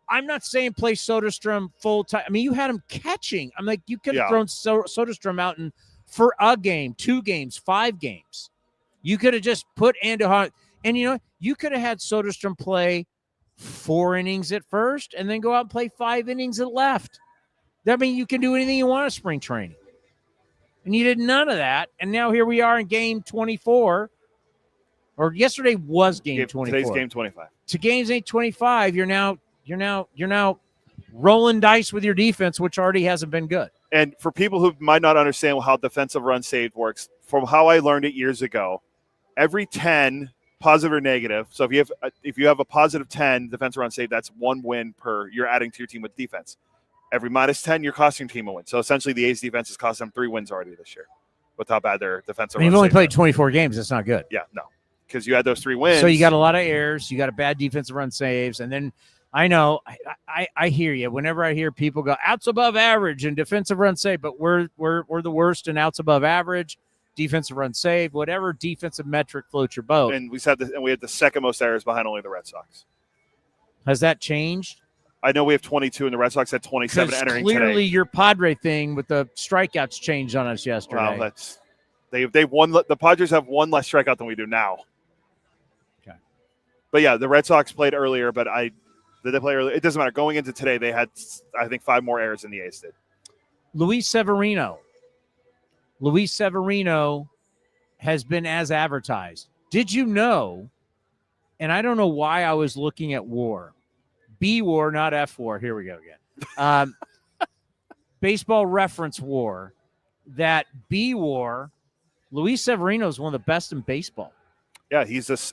[SPEAKER 5] I'm not saying play Soderstrom full time. I mean, you had him catching. I'm like, you could have thrown Soderstrom out for a game, 2 games, 5 games. You could have just put Andujar, and you could have had Soderstrom play 4 innings at first and then go out and play 5 innings at left. That means you can do anything you want in spring training. And you did none of that. And now here we are in game 24. Or yesterday was game 24.
[SPEAKER 7] Today's game 25.
[SPEAKER 5] To games 8-25, you're now rolling dice with your defense, which already hasn't been good.
[SPEAKER 7] And for people who might not understand how defensive run saved works, from how I learned it years ago, every 10 positive or negative. So if you have a positive 10 defensive run save, that's 1 win per you're adding to your team with defense. Every minus 10, you're costing your team a win. So essentially, the A's defense has cost them 3 wins already this year with how bad their defensive.
[SPEAKER 5] You've only played 24 games. That's not good.
[SPEAKER 7] Yeah, no, because you had those 3 wins.
[SPEAKER 5] So you got a lot of errors. You got a bad defensive run saves, and then I know I hear you. Whenever I hear people go outs above average and defensive run save, but we're the worst in outs above average, defensive run save, whatever defensive metric floats your boat.
[SPEAKER 7] And we had the second most errors behind only the Red Sox.
[SPEAKER 5] Has that changed?
[SPEAKER 7] I know we have 22, and the Red Sox had 27 entering today.
[SPEAKER 5] Clearly, your Padre thing with the strikeouts changed on us yesterday.
[SPEAKER 7] Well, they've won. The Padres have 1 less strikeout than we do now.
[SPEAKER 5] Okay,
[SPEAKER 7] but yeah, the Red Sox played earlier, but did they play earlier? It doesn't matter. Going into today, they had, I think, 5 more errors than the A's did.
[SPEAKER 5] Luis Severino has been as advertised. Did you know? And I don't know why I was looking at WAR. B WAR, not F WAR. Here we go again. Baseball Reference WAR. That B WAR, Luis Severino is one of the best in baseball.
[SPEAKER 7] Yeah,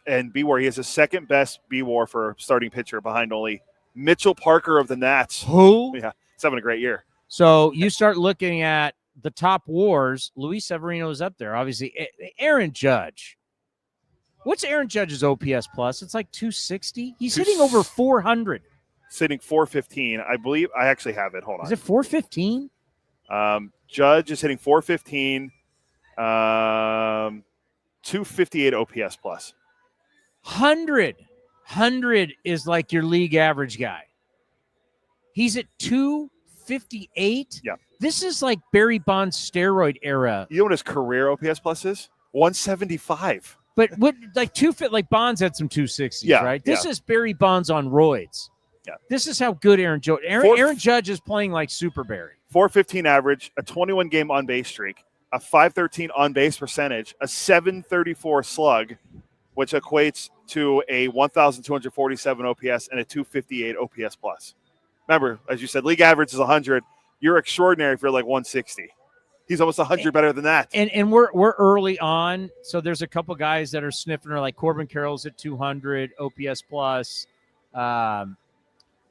[SPEAKER 7] and B WAR, he has the second best B WAR for starting pitcher behind only Mitchell Parker of the Nats.
[SPEAKER 5] Who?
[SPEAKER 7] Yeah, he's having a great year.
[SPEAKER 5] So you start looking at the top WARs. Luis Severino is up there. Obviously, Aaron Judge. What's Aaron Judge's OPS plus? It's like 260. He's hitting over 400.
[SPEAKER 7] Sitting 415. I believe I actually have it. Hold on.
[SPEAKER 5] Is it 415?
[SPEAKER 7] Judge is hitting 415. 258 OPS plus.
[SPEAKER 5] 100 is like your league average guy. He's at 258.
[SPEAKER 7] Yeah.
[SPEAKER 5] This is like Barry Bonds steroid era.
[SPEAKER 7] You know what his career OPS plus is? 175.
[SPEAKER 5] But what like Bonds had some 260s, right? This is Barry Bonds on roids.
[SPEAKER 7] Yeah.
[SPEAKER 5] This is how good Aaron Judge is playing like Super Barry.
[SPEAKER 7] 415 average, a 21-game on-base streak, a .513 on-base percentage, a .734 slug, which equates to a 1,247 OPS and a 258 OPS plus. Remember, as you said, league average is 100. You're extraordinary if you're like 160. He's almost 100 better than that.
[SPEAKER 5] And we're early on, so there's a couple guys that are sniffing her, like Corbin Carroll's at 200 OPS plus.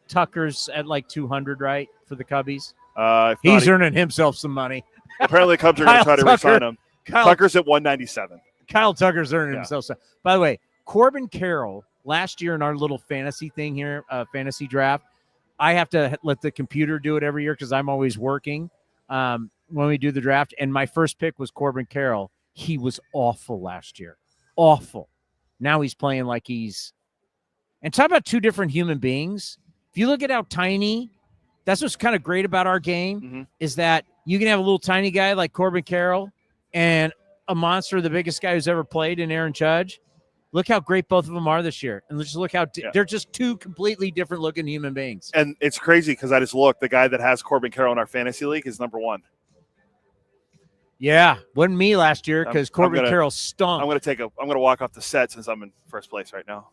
[SPEAKER 5] Tucker's at like 200, right, for the Cubbies? He's earning himself some money.
[SPEAKER 7] Apparently, the Cubs are going to try to re-sign him. Tucker's at 197.
[SPEAKER 5] Kyle Tucker's earning himself some. By the way, Corbin Carroll, last year in our little fantasy thing here, fantasy draft, I have to let the computer do it every year because I'm always working when we do the draft. And my first pick was Corbin Carroll. He was awful last year. Awful. Now he's playing like he's – and talk about two different human beings. If you look at how tiny – that's what's kind of great about our game is that you can have a little tiny guy like Corbin Carroll and a monster, the biggest guy who's ever played in Aaron Judge. Look how great both of them are this year. And just look how they're just two completely different looking human beings.
[SPEAKER 7] And it's crazy because I just looked. The guy that has Corbin Carroll in our fantasy league is number 1.
[SPEAKER 5] Yeah. Wasn't me last year because Corbin Carroll stunk.
[SPEAKER 7] I'm going to walk off the set since I'm in first place right now.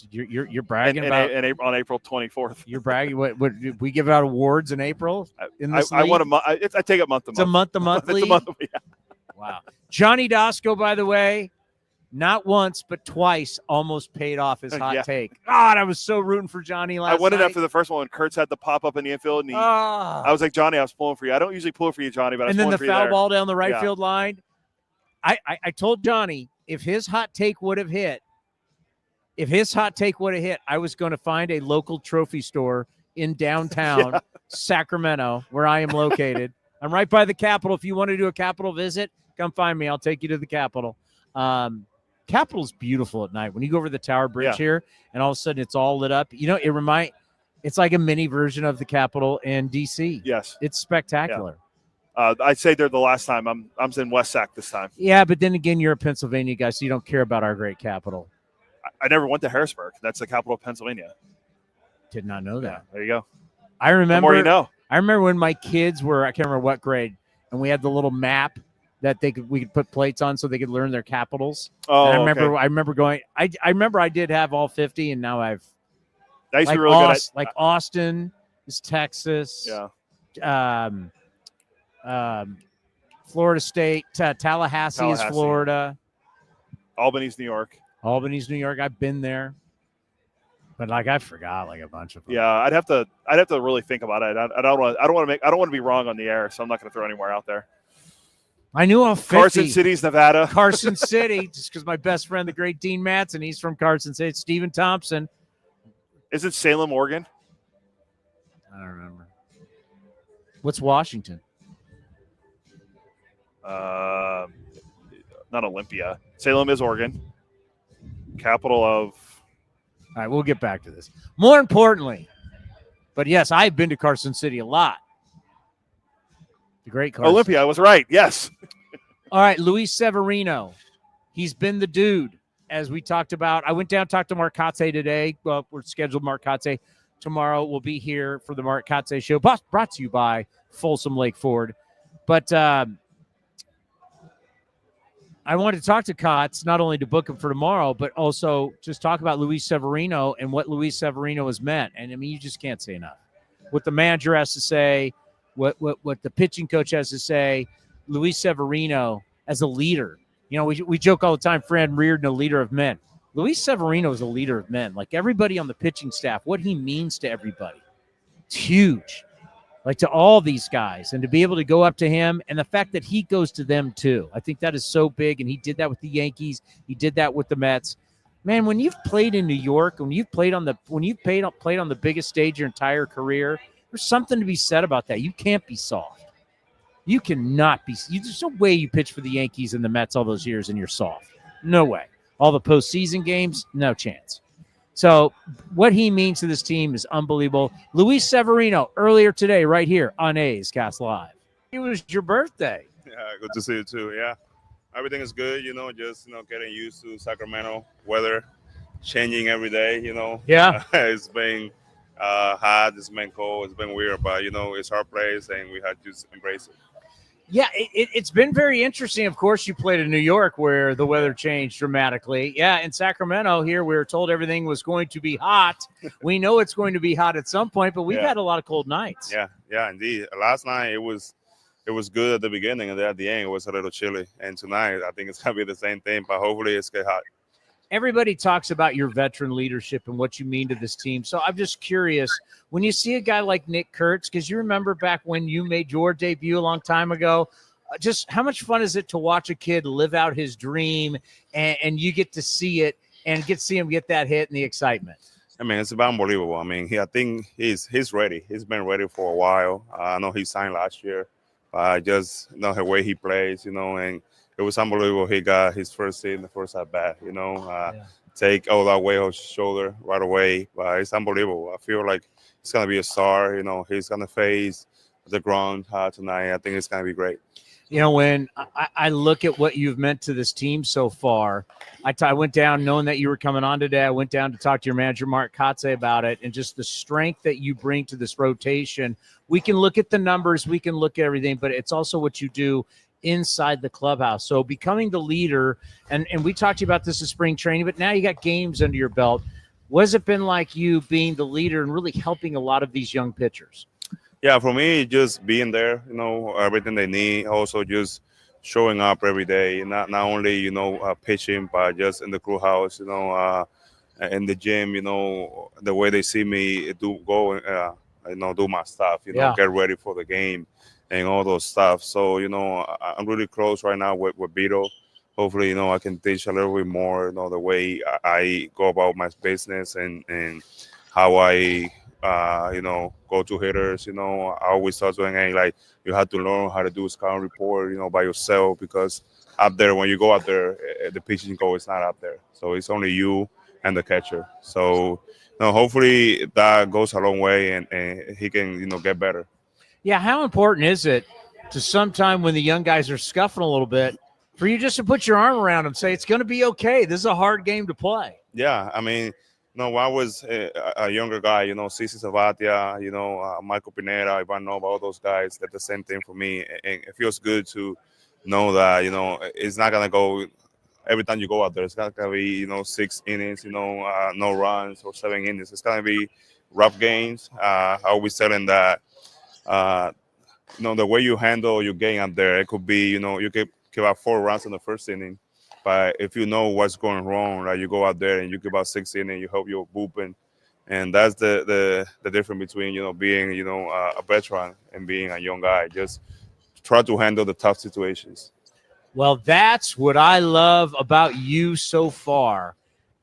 [SPEAKER 5] You're bragging about
[SPEAKER 7] on April 24th.
[SPEAKER 5] You're bragging. What did we give out awards in April? In this
[SPEAKER 7] I want I take it month to month.
[SPEAKER 5] It's a month league.
[SPEAKER 7] It's a month. Yeah.
[SPEAKER 5] Wow. Johnny Dasco, by the way, not once but twice almost paid off his hot take. God, I was so rooting for Johnny last night.
[SPEAKER 7] I wanted after the first one when Kurtz had the pop up in the infield, and I was like, Johnny, I was pulling for you. I don't usually pull for you, Johnny, but I was pulling for you.
[SPEAKER 5] And then the foul
[SPEAKER 7] there.
[SPEAKER 5] ball down the right field line. I told Johnny if his hot take would have hit, I was going to find a local trophy store in downtown Sacramento, where I am located. I'm right by the Capitol. If you want to do a Capitol visit, come find me. I'll take you to the Capitol. Capitol's beautiful at night. When you go over the Tower Bridge here, and all of a sudden it's all lit up. You know, it's like a mini version of the Capitol in D.C.
[SPEAKER 7] Yes.
[SPEAKER 5] It's spectacular.
[SPEAKER 7] Yeah. I'd say they're the last time. I'm in West Sac this time.
[SPEAKER 5] Yeah, but then again, you're a Pennsylvania guy, so you don't care about our great capital.
[SPEAKER 7] I never went to Harrisburg. That's the capital of Pennsylvania.
[SPEAKER 5] Did not know that.
[SPEAKER 7] Yeah, there you go.
[SPEAKER 5] I remember.
[SPEAKER 7] The more you know.
[SPEAKER 5] I remember when my kids were, I can't remember what grade, and we had the little map that we could put plates on so they could learn their capitals.
[SPEAKER 7] Oh,
[SPEAKER 5] and I remember going. I remember I did have all 50, and now I've.
[SPEAKER 7] That used to be really good.
[SPEAKER 5] Like Austin is Texas.
[SPEAKER 7] Yeah.
[SPEAKER 5] Florida State, Tallahassee is Florida.
[SPEAKER 7] Albany's New York.
[SPEAKER 5] Albany's New York. I've been there, but I forgot a bunch of them.
[SPEAKER 7] Yeah, I'd have to really think about it. I don't want to be wrong on the air, so I'm not going to throw anywhere out there.
[SPEAKER 5] I knew all 50.
[SPEAKER 7] Carson City's Nevada.
[SPEAKER 5] Carson City, just because my best friend, the great Dean Matson, he's from Carson City. Stephen Thompson.
[SPEAKER 7] Is it Salem, Oregon?
[SPEAKER 5] I don't remember. What's Washington?
[SPEAKER 7] Not Olympia. Salem is Oregon. Capital of.
[SPEAKER 5] All right, we'll get back to this. More importantly, but yes, I've been to Carson City a lot. The great Carson.
[SPEAKER 7] Olympia, I was right. Yes.
[SPEAKER 5] All right, Luis Severino. He's been the dude, as we talked about. I went down and talked to Marcotte today. Well, we're scheduled Marcotte tomorrow. We'll be here for the Marcotte show, brought to you by Folsom Lake Ford. But I wanted to talk to Kurtz, not only to book him for tomorrow, but also just talk about Luis Severino and what Luis Severino has meant. And, I mean, you just can't say enough. What the manager has to say, what the pitching coach has to say, Luis Severino as a leader. You know, we joke all the time, Fran Reardon, a leader of men. Luis Severino is a leader of men. Like everybody on the pitching staff, what he means to everybody. It's huge. Like to all these guys, and to be able to go up to him, and the fact that he goes to them too. I think that is so big, and he did that with the Yankees. He did that with the Mets. Man, when you've played in New York, when you've played on the biggest stage your entire career, there's something to be said about that. You can't be soft. You cannot be. There's no way you pitch for the Yankees and the Mets all those years and you're soft. No way. All the postseason games, no chance. So what he means to this team is unbelievable. Luis Severino, earlier today, right here on A's Cast Live. It was your birthday.
[SPEAKER 13] Yeah, good to see you too. Yeah, everything is good. Just getting used to Sacramento weather, changing every day.
[SPEAKER 5] Yeah,
[SPEAKER 13] it's been hot. It's been cold. It's been weird, but it's our place, and we have to just embrace it.
[SPEAKER 5] Yeah, it's been very interesting. Of course, you played in New York where the weather changed dramatically. Yeah, in Sacramento here, we were told everything was going to be hot. We know it's going to be hot at some point, but we've had a lot of cold nights.
[SPEAKER 13] Yeah, indeed. Last night it was good at the beginning, and then at the end it was a little chilly. And tonight I think it's gonna be the same thing, but hopefully it's get hot.
[SPEAKER 5] Everybody talks about your veteran leadership and what you mean to this team. So I'm just curious, when you see a guy like Nick Kurtz, because you remember back when you made your debut a long time ago, just how much fun is it to watch a kid live out his dream and you get to see it and get to see him get that hit and the excitement?
[SPEAKER 13] I mean, it's unbelievable. I mean, I think he's ready. He's been ready for a while. I know he signed last year. I just know the way he plays, and it was unbelievable. He got his first hit in the first at bat, take all that weight off his shoulder right away. But it's unbelievable. I feel like he's going to be a star. He's going to face the ground tonight. I think it's going to be great.
[SPEAKER 5] When I look at what you've meant to this team so far, I went down knowing that you were coming on today. I went down to talk to your manager, Mark Kurtz, about it, and just the strength that you bring to this rotation. We can look at the numbers, we can look at everything, but it's also what you do inside the clubhouse. So becoming the leader, and we talked to you about this in spring training, but now you got games under your belt. What has it been like you being the leader and really helping a lot of these young pitchers?
[SPEAKER 13] Yeah, for me, just being there, everything they need. Also, just showing up every day, not only pitching, but just in the clubhouse, in the gym, the way they see me do my stuff, get ready for the game and all those stuff. So I'm really close right now with Vito. Hopefully, I can teach a little bit more, the way I go about my business and how I go to hitters. I always tell them, hey, like, you have to learn how to do a scouting report, by yourself, because up there, when you go out there, the pitching coach is not up there. So it's only you and the catcher. So hopefully that goes a long way and he can, get better.
[SPEAKER 5] Yeah, how important is it to sometime when the young guys are scuffing a little bit for you just to put your arm around them, say it's going to be okay. This is a hard game to play.
[SPEAKER 13] Yeah, I mean, when I was a younger guy, Cici Sabathia, Michael Pineda, Ivan Nova, all those guys, that's the same thing for me. And it feels good to know that, it's not going to go every time you go out there. It's not going to be, 6 innings, no runs, or 7 innings. It's going to be rough games. I always tell them that, the way you handle your game out there, it could be, you could give out 4 runs in the first inning. But if you know what's going wrong, like, you go out there and you give out 6 innings, you hope you're booping. And that's the difference between, being, a veteran and being a young guy. Just try to handle the tough situations.
[SPEAKER 5] Well, that's what I love about you so far.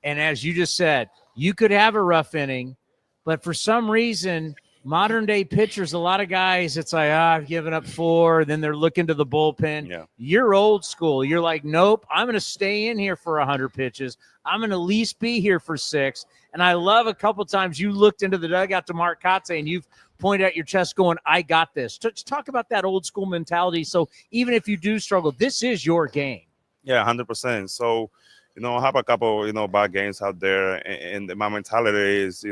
[SPEAKER 5] And as you just said, you could have a rough inning, but for some reason, modern day pitchers, a lot of guys, it's like, I've given up 4. Then they're looking to the bullpen.
[SPEAKER 13] Yeah.
[SPEAKER 5] You're old school. You're like, nope, I'm going to stay in here for 100 pitches. I'm going to at least be here for 6. And I love a couple times you looked into the dugout to Mark Kurtz and you've pointed at your chest going, I got this. Talk about that old school mentality. So even if you do struggle, this is your game.
[SPEAKER 13] Yeah, 100%. So, I have a couple, bad games out there. And my mentality is,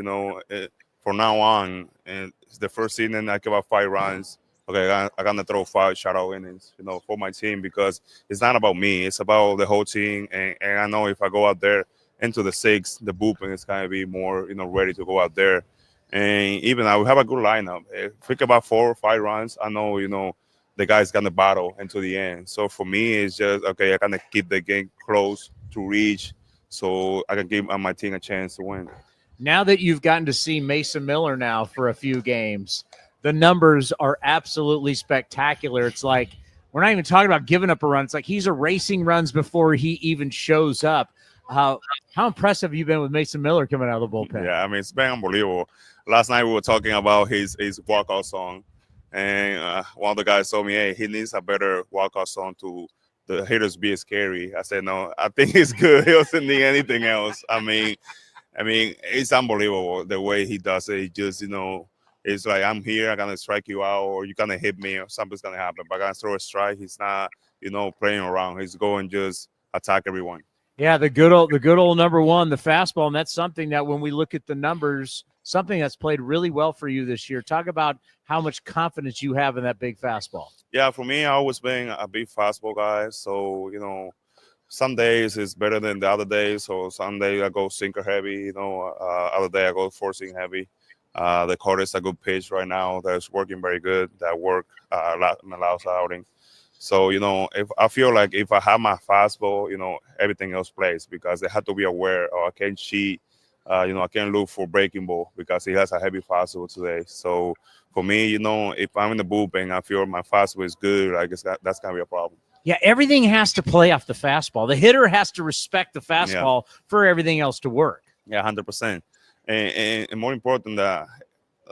[SPEAKER 13] from now on, and it's the first inning, I give up 5 runs. Okay, I'm going to throw 5 shutout innings, for my team, because it's not about me. It's about the whole team. And I know if I go out there into the 6th, the bullpen is going to be more, ready to go out there. And even I will have a good lineup. If we get about 4 or 5 runs, I know, the guy's going to battle into the end. So for me, it's just, okay, I got to keep the game close to reach so I can give my team a chance to win.
[SPEAKER 5] Now that you've gotten to see Mason Miller now for a few games, the numbers are absolutely spectacular. It's like we're not even talking about giving up a run. It's like he's erasing runs before he even shows up. How impressive have you been with Mason Miller coming out of the bullpen?
[SPEAKER 13] Yeah, I mean, it's been unbelievable. Last night we were talking about his walkout song, and one of the guys told me, hey, he needs a better walkout song to the hitters be scary. I said, no, I think it's good. He doesn't need anything else. I mean, it's unbelievable the way he does it. He just, it's like, I'm here, I'm going to strike you out, or you're going to hit me, or something's going to happen. But I'm going to throw a strike. He's not, playing around. He's going just attack everyone.
[SPEAKER 5] Yeah, the good old number 1, the fastball. And that's something that when we look at the numbers, something that's played really well for you this year. Talk about how much confidence you have in that big fastball.
[SPEAKER 13] Yeah, for me, I always been a big fastball guy. So, some days it's better than the other days. So some days I go sinker heavy, other day I go forcing heavy. The Kurtz is a good pitch right now that's working very good. That work allows outing. So, if I feel like if I have my fastball, everything else plays because they have to be aware or I can't cheat. I can't look for breaking ball because he has a heavy fastball today. So for me, if I'm in the bullpen, I feel my fastball is good. I guess that's going to be a problem.
[SPEAKER 5] Yeah, everything has to play off the fastball. The hitter has to respect the fastball for everything else to work.
[SPEAKER 13] Yeah, 100%. And more important, that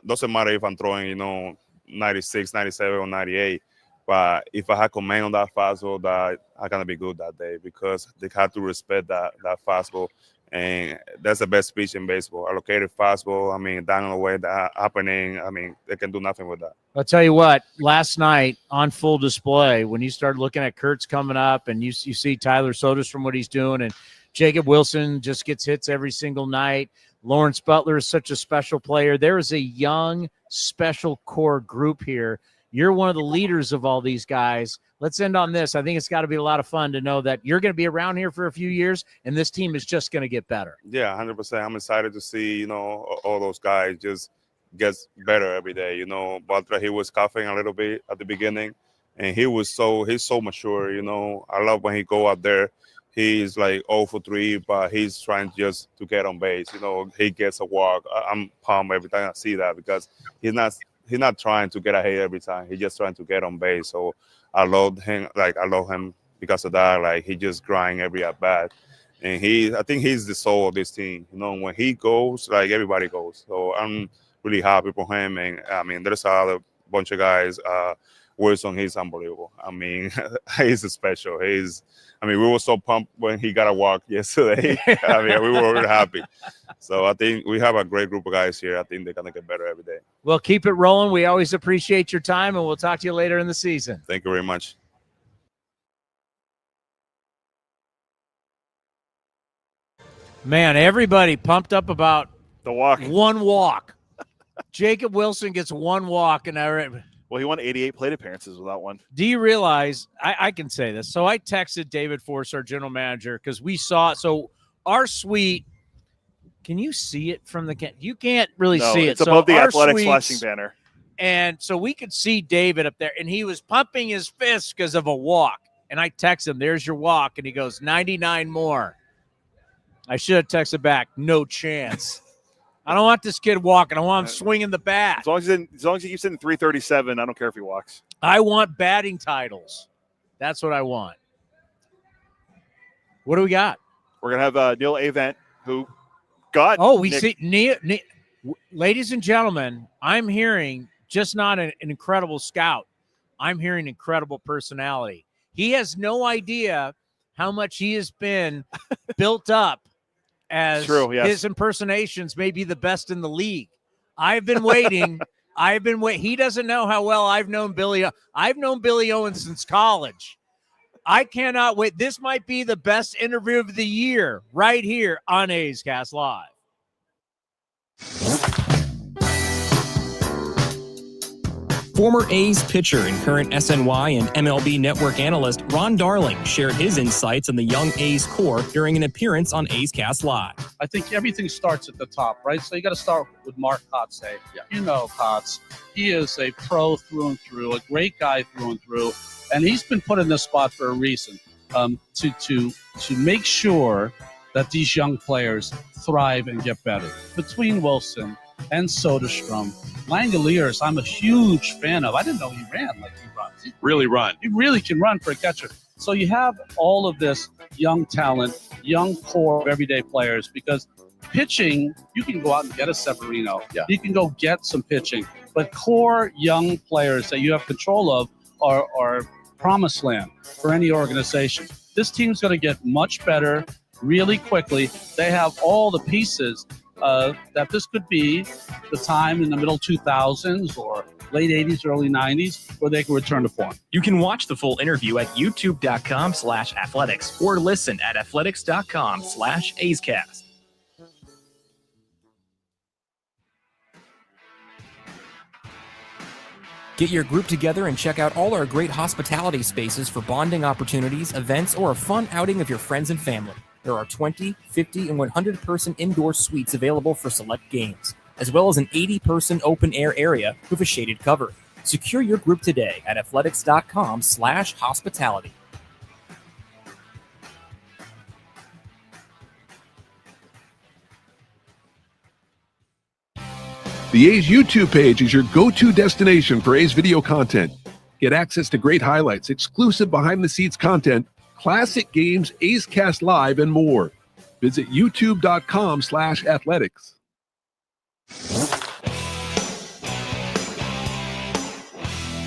[SPEAKER 13] doesn't matter if I'm throwing, 96, 97, or 98. But if I have command on that fastball, that I'm going to be good that day because they have to respect that fastball. And that's the best pitch in baseball. Allocated fastball, down on the way, that happening, they can do nothing with that.
[SPEAKER 5] I'll tell you what, last night on full display, when you start looking at Kurtz coming up and you see Tyler Sotos from what he's doing and Jacob Wilson just gets hits every single night. Lawrence Butler is such a special player. There is a young, special core group here. You're one of the leaders of all these guys. Let's end on this. I think it's got to be a lot of fun to know that you're going to be around here for a few years, and this team is just going to get better.
[SPEAKER 13] Yeah, 100%. I'm excited to see, all those guys just get better every day. Butler, he was coughing a little bit at the beginning, and he's so mature. I love when he go out there. He's like 0 for 3, but he's trying just to get on base. He gets a walk. I'm pumped every time I see that because he's not trying to get ahead every time. He's just trying to get on base. So I love him. I love him because of that. Like he just grind every at bat, and I think he's the soul of this team. When he goes, like everybody goes. So I'm really happy for him. And there's a bunch of guys. Wilson, he's unbelievable. He's special. We were so pumped when he got a walk yesterday. We were really happy. So I think we have a great group of guys here. I think they're going to get better every day.
[SPEAKER 5] Well, keep it rolling. We always appreciate your time, and we'll talk to you later in the season.
[SPEAKER 13] Thank you very much.
[SPEAKER 5] Man, everybody pumped up about
[SPEAKER 7] the walk.
[SPEAKER 5] One walk. Jacob Wilson gets one walk, and
[SPEAKER 7] well, he won 88 plate appearances without one.
[SPEAKER 5] Do you realize, I can say this. So I texted David Force, our general manager, because we saw it. So our suite, can you see it from the – you can't really see it.
[SPEAKER 7] It's above the Athletics flashing banner.
[SPEAKER 5] And so we could see David up there, and he was pumping his fist because of a walk. And I text him, there's your walk. And he goes, 99 more. I should have texted back, no chance. I don't want this kid walking. I want him swinging the bat.
[SPEAKER 7] As long as he keeps hitting 337, I don't care if he walks.
[SPEAKER 5] I want batting titles. That's what I want. What do we got?
[SPEAKER 7] We're going to have Neil Avent, who got
[SPEAKER 5] see Neil. Ladies and gentlemen, I'm hearing just not an incredible scout. I'm hearing incredible personality. He has no idea how much he has been built up as his impersonations may be the best in the league. I've been waiting. He doesn't know how well I've known Billy. I've known Billy Owen since college. I cannot wait. This might be the best interview of the year right here on A's Cast Live.
[SPEAKER 8] Former A's pitcher and current SNY and MLB Network analyst Ron Darling shared his insights on the young A's core during an appearance on A's Cast Live.
[SPEAKER 14] I think everything starts at the top, right? So you got to start with Mark Kotze. Yeah. You know Kotze. He is a pro through and through, a great guy through and through, and he's been put in this spot for a reason, to make sure that these young players thrive and get better. Between Wilson and Soderstrom, Langoliers, I'm a huge fan of. I didn't know he ran like he runs. He really can run for a catcher. So you have all of this young talent, young core of everyday players, because pitching, you can go out and get a Severino. Yeah. You can go get some pitching. But core young players that you have control of are promised land for any organization. This team's going to get much better really quickly. They have all the pieces that this could be the time in the middle 2000s or late 80s, early 90s where they can return to form.
[SPEAKER 8] You can watch the full interview at youtube.com/athletics or listen at athletics.com/A'sCast. Get your group together and check out all our great hospitality spaces for bonding opportunities, events, or a fun outing of your friends and family. There are 20, 50, and 100-person indoor suites available for select games, as well as an 80-person open-air area with a shaded cover. Secure your group today at athletics.com/hospitality.
[SPEAKER 15] The A's YouTube page is your go-to destination for A's video content. Get access to great highlights, exclusive behind-the-scenes content, classic games, A's Cast Live, and more. Visit youtube.com/athletics.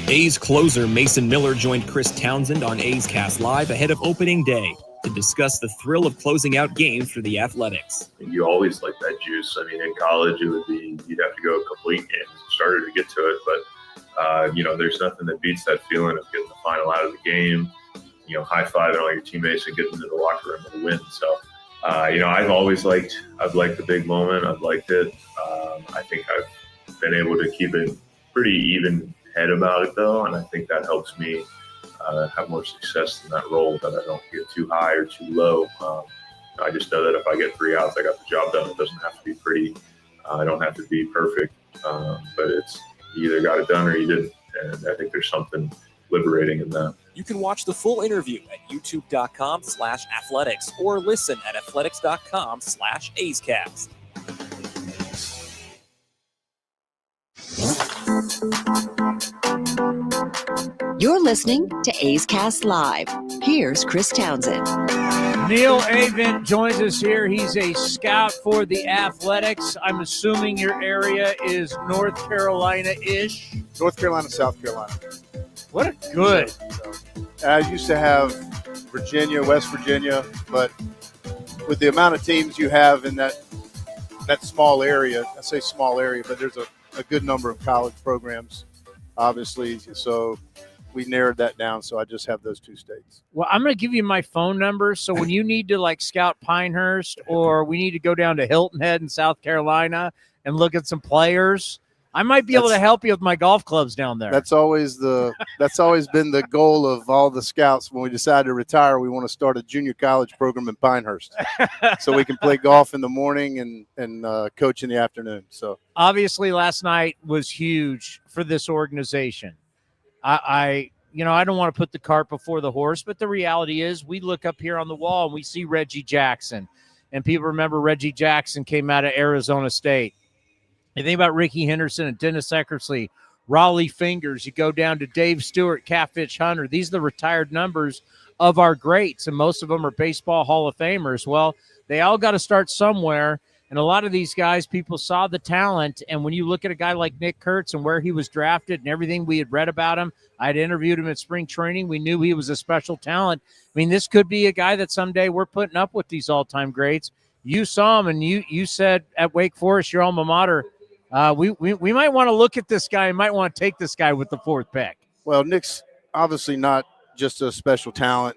[SPEAKER 8] A's closer Mason Miller joined Chris Townsend on A's Cast Live ahead of opening day to discuss the thrill of closing out games for the Athletics.
[SPEAKER 16] You always like that juice. I mean, in college, it would be you'd have to go a complete games starter to get to it. But, there's nothing that beats that feeling of getting the final out of the game, high-fiving all your teammates and getting into the locker room with a win. So, I've liked the big moment. I've liked it. I think I've been able to keep it pretty even head about it, though, and I think that helps me have more success in that role, that I don't get too high or too low. I just know that if I get 3 outs, I got the job done. It doesn't have to be pretty. I don't have to be perfect, but it's you either got it done or you didn't, and I think there's something liberating in that.
[SPEAKER 8] You can watch the full interview at youtube.com/athletics or listen at athletics.com/A'sCast.
[SPEAKER 1] You're listening to A's Cast Live. Here's Chris Townsend.
[SPEAKER 5] Neil Avent joins us here. He's a scout for the Athletics. I'm assuming your area is North Carolina-ish.
[SPEAKER 17] North Carolina, South Carolina.
[SPEAKER 5] What a good.
[SPEAKER 17] I used to have Virginia, West Virginia, but with the amount of teams you have in that small area, I say small area, but there's a good number of college programs, obviously. So we narrowed that down. So I just have those 2 states.
[SPEAKER 5] Well, I'm going to give you my phone number. So when you need to scout Pinehurst, or we need to go down to Hilton Head in South Carolina and look at some players, I might be able to help you with my golf clubs down there.
[SPEAKER 17] That's always been the goal of all the scouts. When we decide to retire, we want to start a junior college program in Pinehurst so we can play golf in the morning and coach in the afternoon. So
[SPEAKER 5] obviously last night was huge for this organization. I don't want to put the cart before the horse, but the reality is we look up here on the wall and we see Reggie Jackson, and people remember Reggie Jackson came out of Arizona State. You think about Ricky Henderson and Dennis Eckersley, Raleigh Fingers. You go down to Dave Stewart, Catfish Hunter. These are the retired numbers of our greats, and most of them are baseball Hall of Famers. Well, they all got to start somewhere, and a lot of these guys, people saw the talent, and when you look at a guy like Nick Kurtz and where he was drafted and everything we had read about him, I'd interviewed him at spring training. We knew he was a special talent. I mean, this could be a guy that someday we're putting up with these all-time greats. You saw him, and you said at Wake Forest, your alma mater, we might want to look at this guy and might want to take this guy with the 4th pick.
[SPEAKER 17] Well, Nick's obviously not just a special talent.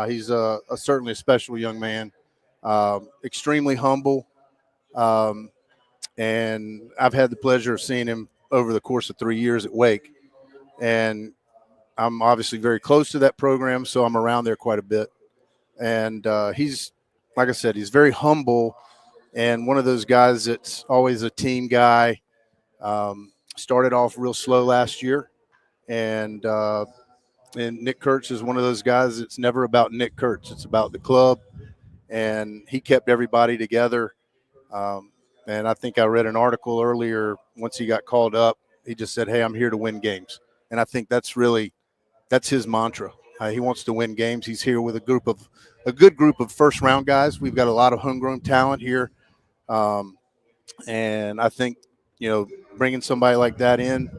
[SPEAKER 17] He's certainly a special young man, extremely humble. And I've had the pleasure of seeing him over the course of 3 years at Wake. And I'm obviously very close to that program, so I'm around there quite a bit. And he's, like I said, he's very humble and one of those guys that's always a team guy. Started off real slow last year. And Nick Kurtz is one of those guys that's never about Nick Kurtz. It's about the club. And he kept everybody together. And I think I read an article earlier, once he got called up, he just said, hey, I'm here to win games. And I think that's his mantra. He wants to win games. He's here with a good group of first-round guys. We've got a lot of homegrown talent here. And I think, bringing somebody like that in,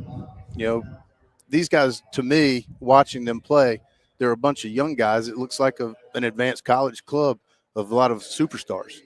[SPEAKER 17] these guys, to me, watching them play, they're a bunch of young guys. It looks like an advanced college club of a lot of superstars.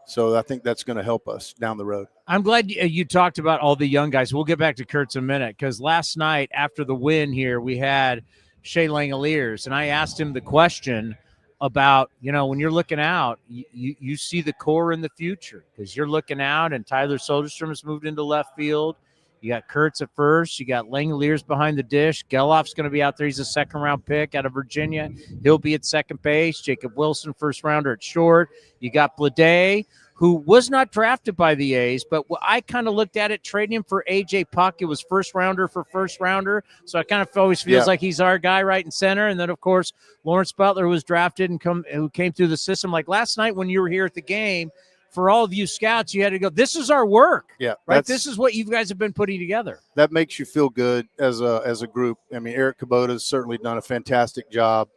[SPEAKER 17] So I think that's going to help us down the road.
[SPEAKER 5] I'm glad you talked about all the young guys. We'll get back to Kurtz in a minute, because last night after the win here, we had Shea Langoliers, and I asked him the question about, when you're looking out, you see the core in the future, because you're looking out and Tyler Soderstrom has moved into left field. You got Kurtz at first. You got Langoliers behind the dish. Geloff's going to be out there. He's a second-round pick out of Virginia. He'll be at second base. Jacob Wilson, first-rounder at short. You got Blade, who was not drafted by the A's, but I kind of looked at it, trading him for A.J. Puck. It was first-rounder for first-rounder, so I kind of always feels like he's our guy right in center. And then, of course, Lawrence Butler was drafted and who came through the system. Like last night when you were here at the game, for all of you scouts, you had to go, this is our work.
[SPEAKER 17] Yeah.
[SPEAKER 5] Right. This is what you guys have been putting together.
[SPEAKER 17] That makes you feel good as a group. I mean, Eric Kubota's certainly done a fantastic job.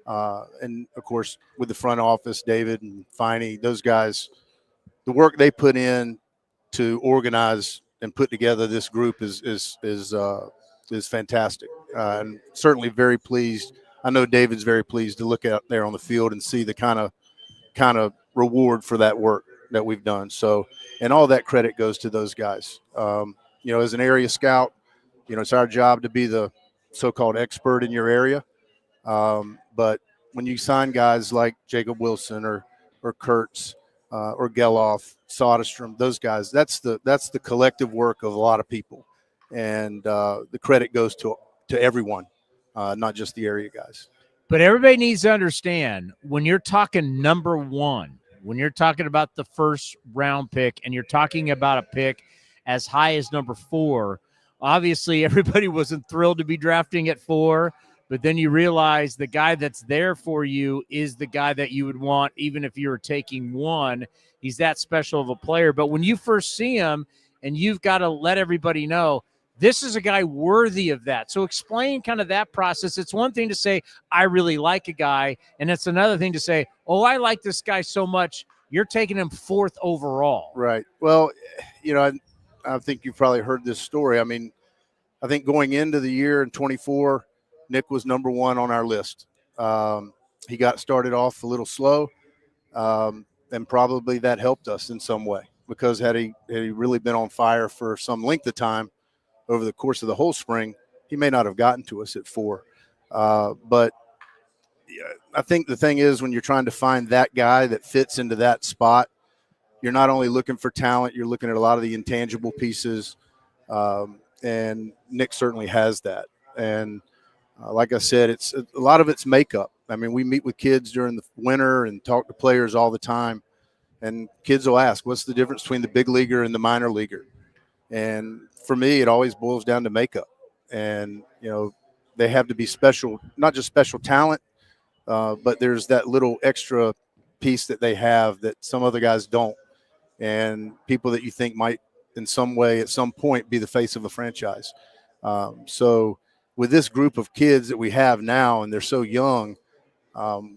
[SPEAKER 17] And of course, with the front office, David and Finey, those guys, the work they put in to organize and put together this group is fantastic. And certainly very pleased. I know David's very pleased to look out there on the field and see the kind of reward for that work that we've done. So, and all that credit goes to those guys. As an area scout, it's our job to be the so-called expert in your area. But when you sign guys like Jacob Wilson or Kurtz or Geloff, Soderstrom, those guys, that's the collective work of a lot of people. And the credit goes to everyone, not just the area guys.
[SPEAKER 5] But everybody needs to understand, when you're talking number one, when you're talking about the first round pick and you're talking about a pick as high as number 4, obviously everybody wasn't thrilled to be drafting at 4, but then you realize the guy that's there for you is the guy that you would want, even if you were taking 1. He's that special of a player. But when you first see him, and you've got to let everybody know, this is a guy worthy of that. So explain kind of that process. It's one thing to say, I really like a guy, and it's another thing to say, oh, I like this guy so much, you're taking him 4th overall.
[SPEAKER 17] Right. Well, I think you've probably heard this story. I mean, I think going into the year in 24, Nick was number 1 on our list. He got started off a little slow, and probably that helped us in some way, because had he really been on fire for some length of time over the course of the whole spring, he may not have gotten to us at 4. But I think the thing is, when you're trying to find that guy that fits into that spot, you're not only looking for talent, you're looking at a lot of the intangible pieces. And Nick certainly has that. And like I said, it's a lot of it's makeup. I mean, we meet with kids during the winter and talk to players all the time. And kids will ask, what's the difference between the big leaguer and the minor leaguer? And for me, it always boils down to makeup. And, they have to be special, not just special talent, but there's that little extra piece that they have that some other guys don't. And people that you think might in some way at some point be the face of a franchise. So with this group of kids that we have now, and they're so young,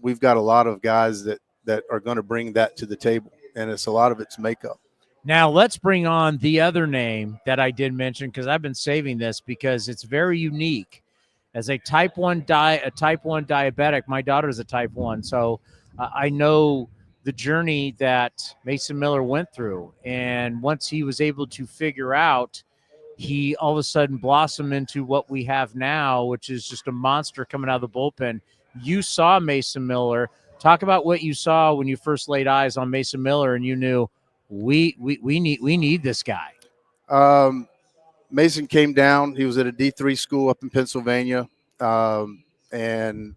[SPEAKER 17] we've got a lot of guys that are going to bring that to the table. And a lot of it's makeup.
[SPEAKER 5] Now let's bring on the other name that I did mention, because I've been saving this because it's very unique. As a type 1 diabetic, my daughter's a type 1, so I know the journey that Mason Miller went through. And once he was able to figure out, he all of a sudden blossomed into what we have now, which is just a monster coming out of the bullpen. You saw Mason Miller. Talk about what you saw when you first laid eyes on Mason Miller, and you knew we need this guy.
[SPEAKER 17] Mason came down. He was at a D3 school up in Pennsylvania, and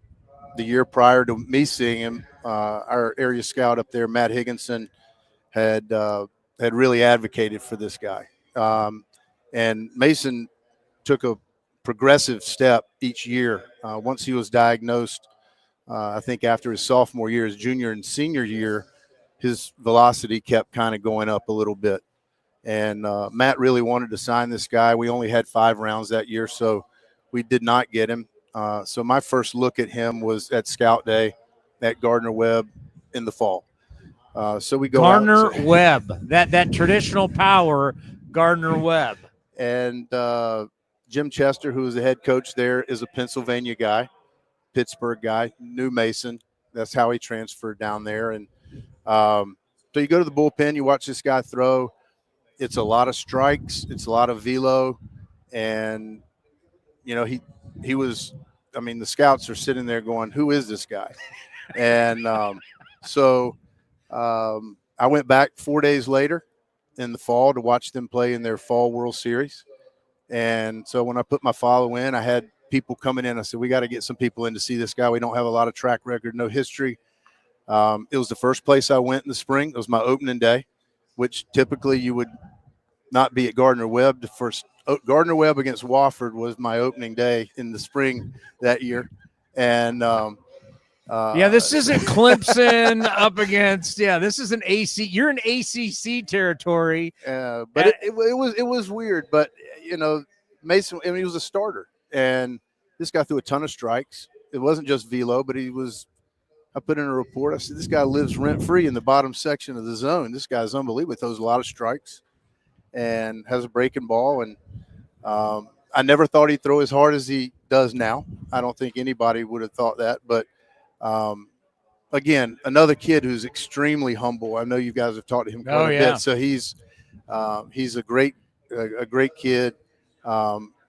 [SPEAKER 17] the year prior to me seeing him, our area scout up there, Matt Higginson, had really advocated for this guy. And Mason took a progressive step each year. Once he was diagnosed, I think after his sophomore year, his junior and senior year, his velocity kept kind of going up a little bit. And Matt really wanted to sign this guy. We only had 5 rounds that year, so we did not get him. So my first look at him was at Scout Day at Gardner Webb in the fall. So we go
[SPEAKER 5] Gardner Webb, that traditional power, Gardner Webb.
[SPEAKER 17] And Jim Chester, who was the head coach there, is a Pennsylvania guy, Pittsburgh guy, knew Mason. That's how he transferred down there. And so you go to the bullpen, you watch this guy throw. It's a lot of strikes. It's a lot of velo. And, he was – I mean, the scouts are sitting there going, who is this guy? And so I went back 4 days later in the fall to watch them play in their fall World Series. And so when I put my follow in, I had people coming in. I said, we got to get some people in to see this guy. We don't have a lot of track record, no history. It was the first place I went in the spring. It was my opening day, which typically you would not be at Gardner-Webb. The first Gardner-Webb against Wofford was my opening day in the spring that year. And
[SPEAKER 5] this isn't Clemson up against. Yeah, this is an AC. You're in ACC territory.
[SPEAKER 17] But it was weird. But Mason. I mean, he was a starter, and this guy threw a ton of strikes. It wasn't just velo, but he was. I put in a report. I said, this guy lives rent free in the bottom section of the zone. This guy's unbelievable. He throws a lot of strikes and has a breaking ball. And I never thought he'd throw as hard as he does now. I don't think anybody would have thought that. But again, another kid who's extremely humble. I know you guys have talked to him quite a bit. So he's a great kid.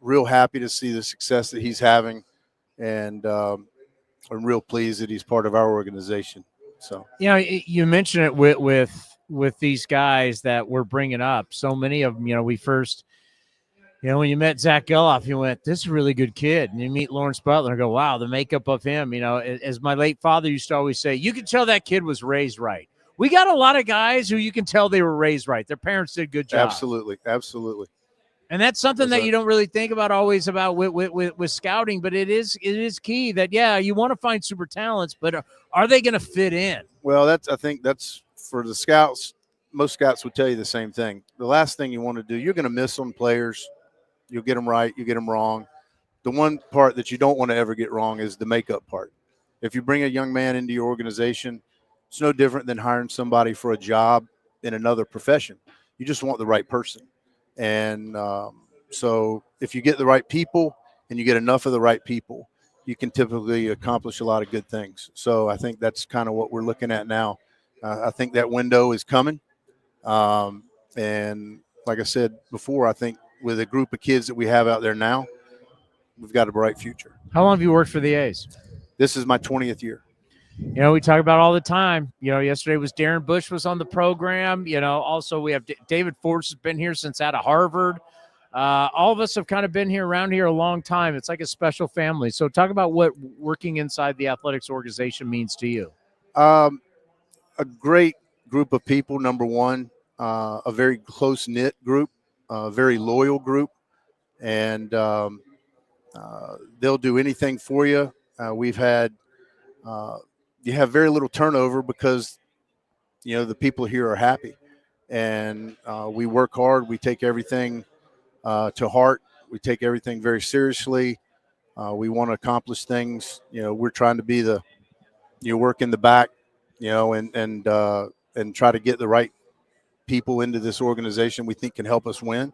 [SPEAKER 17] Real happy to see the success that he's having, and I'm real pleased that he's part of our organization. So
[SPEAKER 5] you mentioned it with these guys that we're bringing up. So many of them, we first. When you met Zach Geloff, you went, this is a really good kid. And you meet Lawrence Butler and go, wow, the makeup of him. As my late father used to always say, you can tell that kid was raised right. We got a lot of guys who you can tell they were raised right. Their parents did a good job.
[SPEAKER 17] Absolutely.
[SPEAKER 5] And that's something that you don't really think about always about with scouting, but it is key that, you want to find super talents, but are they going to fit in?
[SPEAKER 17] Well, I think that's for the scouts. Most scouts would tell you the same thing. The last thing you want to do, you're going to miss on players. You'll get them right. You get them wrong. The one part that you don't want to ever get wrong is the makeup part. If you bring a young man into your organization, it's no different than hiring somebody for a job in another profession. You just want the right person. And so if you get the right people and you get enough of the right people, you can typically accomplish a lot of good things. So I think that's kind of what we're looking at now. I think that window is coming. And like I said before, I think with a group of kids that we have out there now, we've got a bright future.
[SPEAKER 5] How long have you worked for the A's?
[SPEAKER 17] This is my 20th year.
[SPEAKER 5] We talk about all the time. Yesterday was Darren Bush was on the program. Also we have David Force has been here since out of Harvard. All of us have kind of been around here a long time. It's like a special family. So talk about what working inside the athletics organization means to you.
[SPEAKER 17] A great group of people, number one, a very close-knit group, a very loyal group, and they'll do anything for you. We've had you have very little turnover because the people here are happy, and we work hard. We take everything to heart. We take everything very seriously. We want to accomplish things. We're trying to be the work in the back, and try to get the right people into this organization we think can help us win.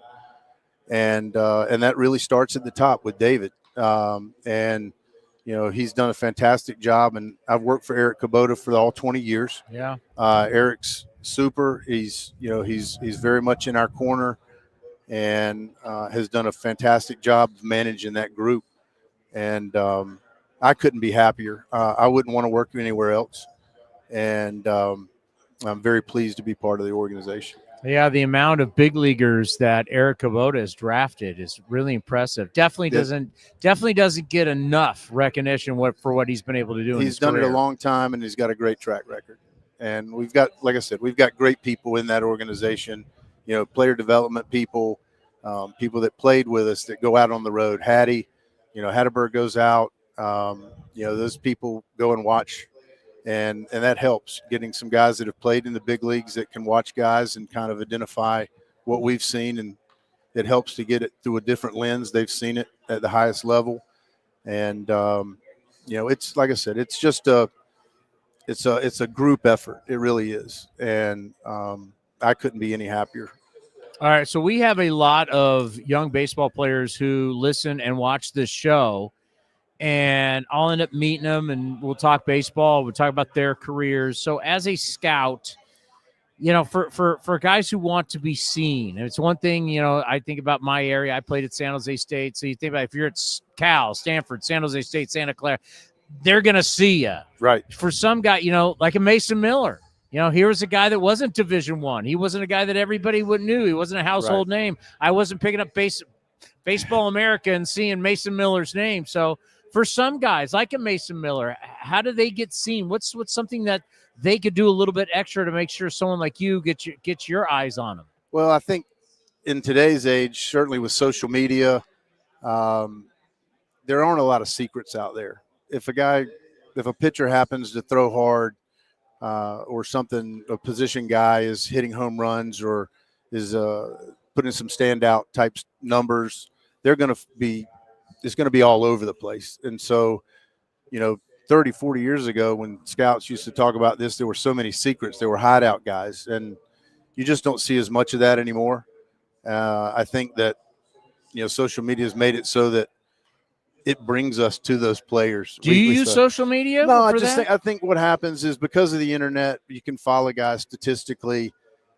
[SPEAKER 17] And that really starts at the top with David. And he's done a fantastic job, and I've worked for Eric Kubota for all 20 years.
[SPEAKER 5] Yeah.
[SPEAKER 17] Eric's super. He's very much in our corner, and has done a fantastic job of managing that group. And I couldn't be happier. I wouldn't want to work anywhere else. And I'm very pleased to be part of the organization.
[SPEAKER 5] Yeah, the amount of big leaguers that Eric Kubota has drafted is really impressive. Definitely doesn't get enough recognition for what he's been able to do.
[SPEAKER 17] He's done it a long time, and he's got a great track record. And we've got, like I said, we've got great people in that organization. Player development people, people that played with us that go out on the road. Hattie, Hatterberg goes out. Those people go and watch. And that helps, getting some guys that have played in the big leagues that can watch guys and kind of identify what we've seen, and it helps to get it through a different lens. They've seen it at the highest level, and it's like I said, it's just it's a group effort. It really is, and I couldn't be any happier.
[SPEAKER 5] All right, so we have a lot of young baseball players who listen and watch this show. And I'll end up meeting them, and we'll talk baseball. We'll talk about their careers. So as a scout, for guys who want to be seen, and it's one thing, I think about my area. I played at San Jose State. So you think about if you're at Cal, Stanford, San Jose State, Santa Clara, they're going to see you.
[SPEAKER 17] Right.
[SPEAKER 5] For some guy, like a Mason Miller, here was a guy that wasn't Division I. He wasn't a guy that everybody knew. He wasn't a household name. I wasn't picking up Baseball America and seeing Mason Miller's name. So for some guys like a Mason Miller, how do they get seen? What's something that they could do a little bit extra to make sure someone like you gets your eyes on them?
[SPEAKER 17] Well, I think in today's age, certainly with social media, there aren't a lot of secrets out there. If a pitcher happens to throw hard or something, a position guy is hitting home runs or is putting some standout type numbers, it's going to be all over the place. And so, 30, 40 years ago when scouts used to talk about this, there were so many secrets. There were hideout guys, and you just don't see as much of that anymore. I think that, social media has made it so that it brings us to those players.
[SPEAKER 5] Do you use social media?
[SPEAKER 17] No, I think what happens is because of the internet, you can follow guys statistically.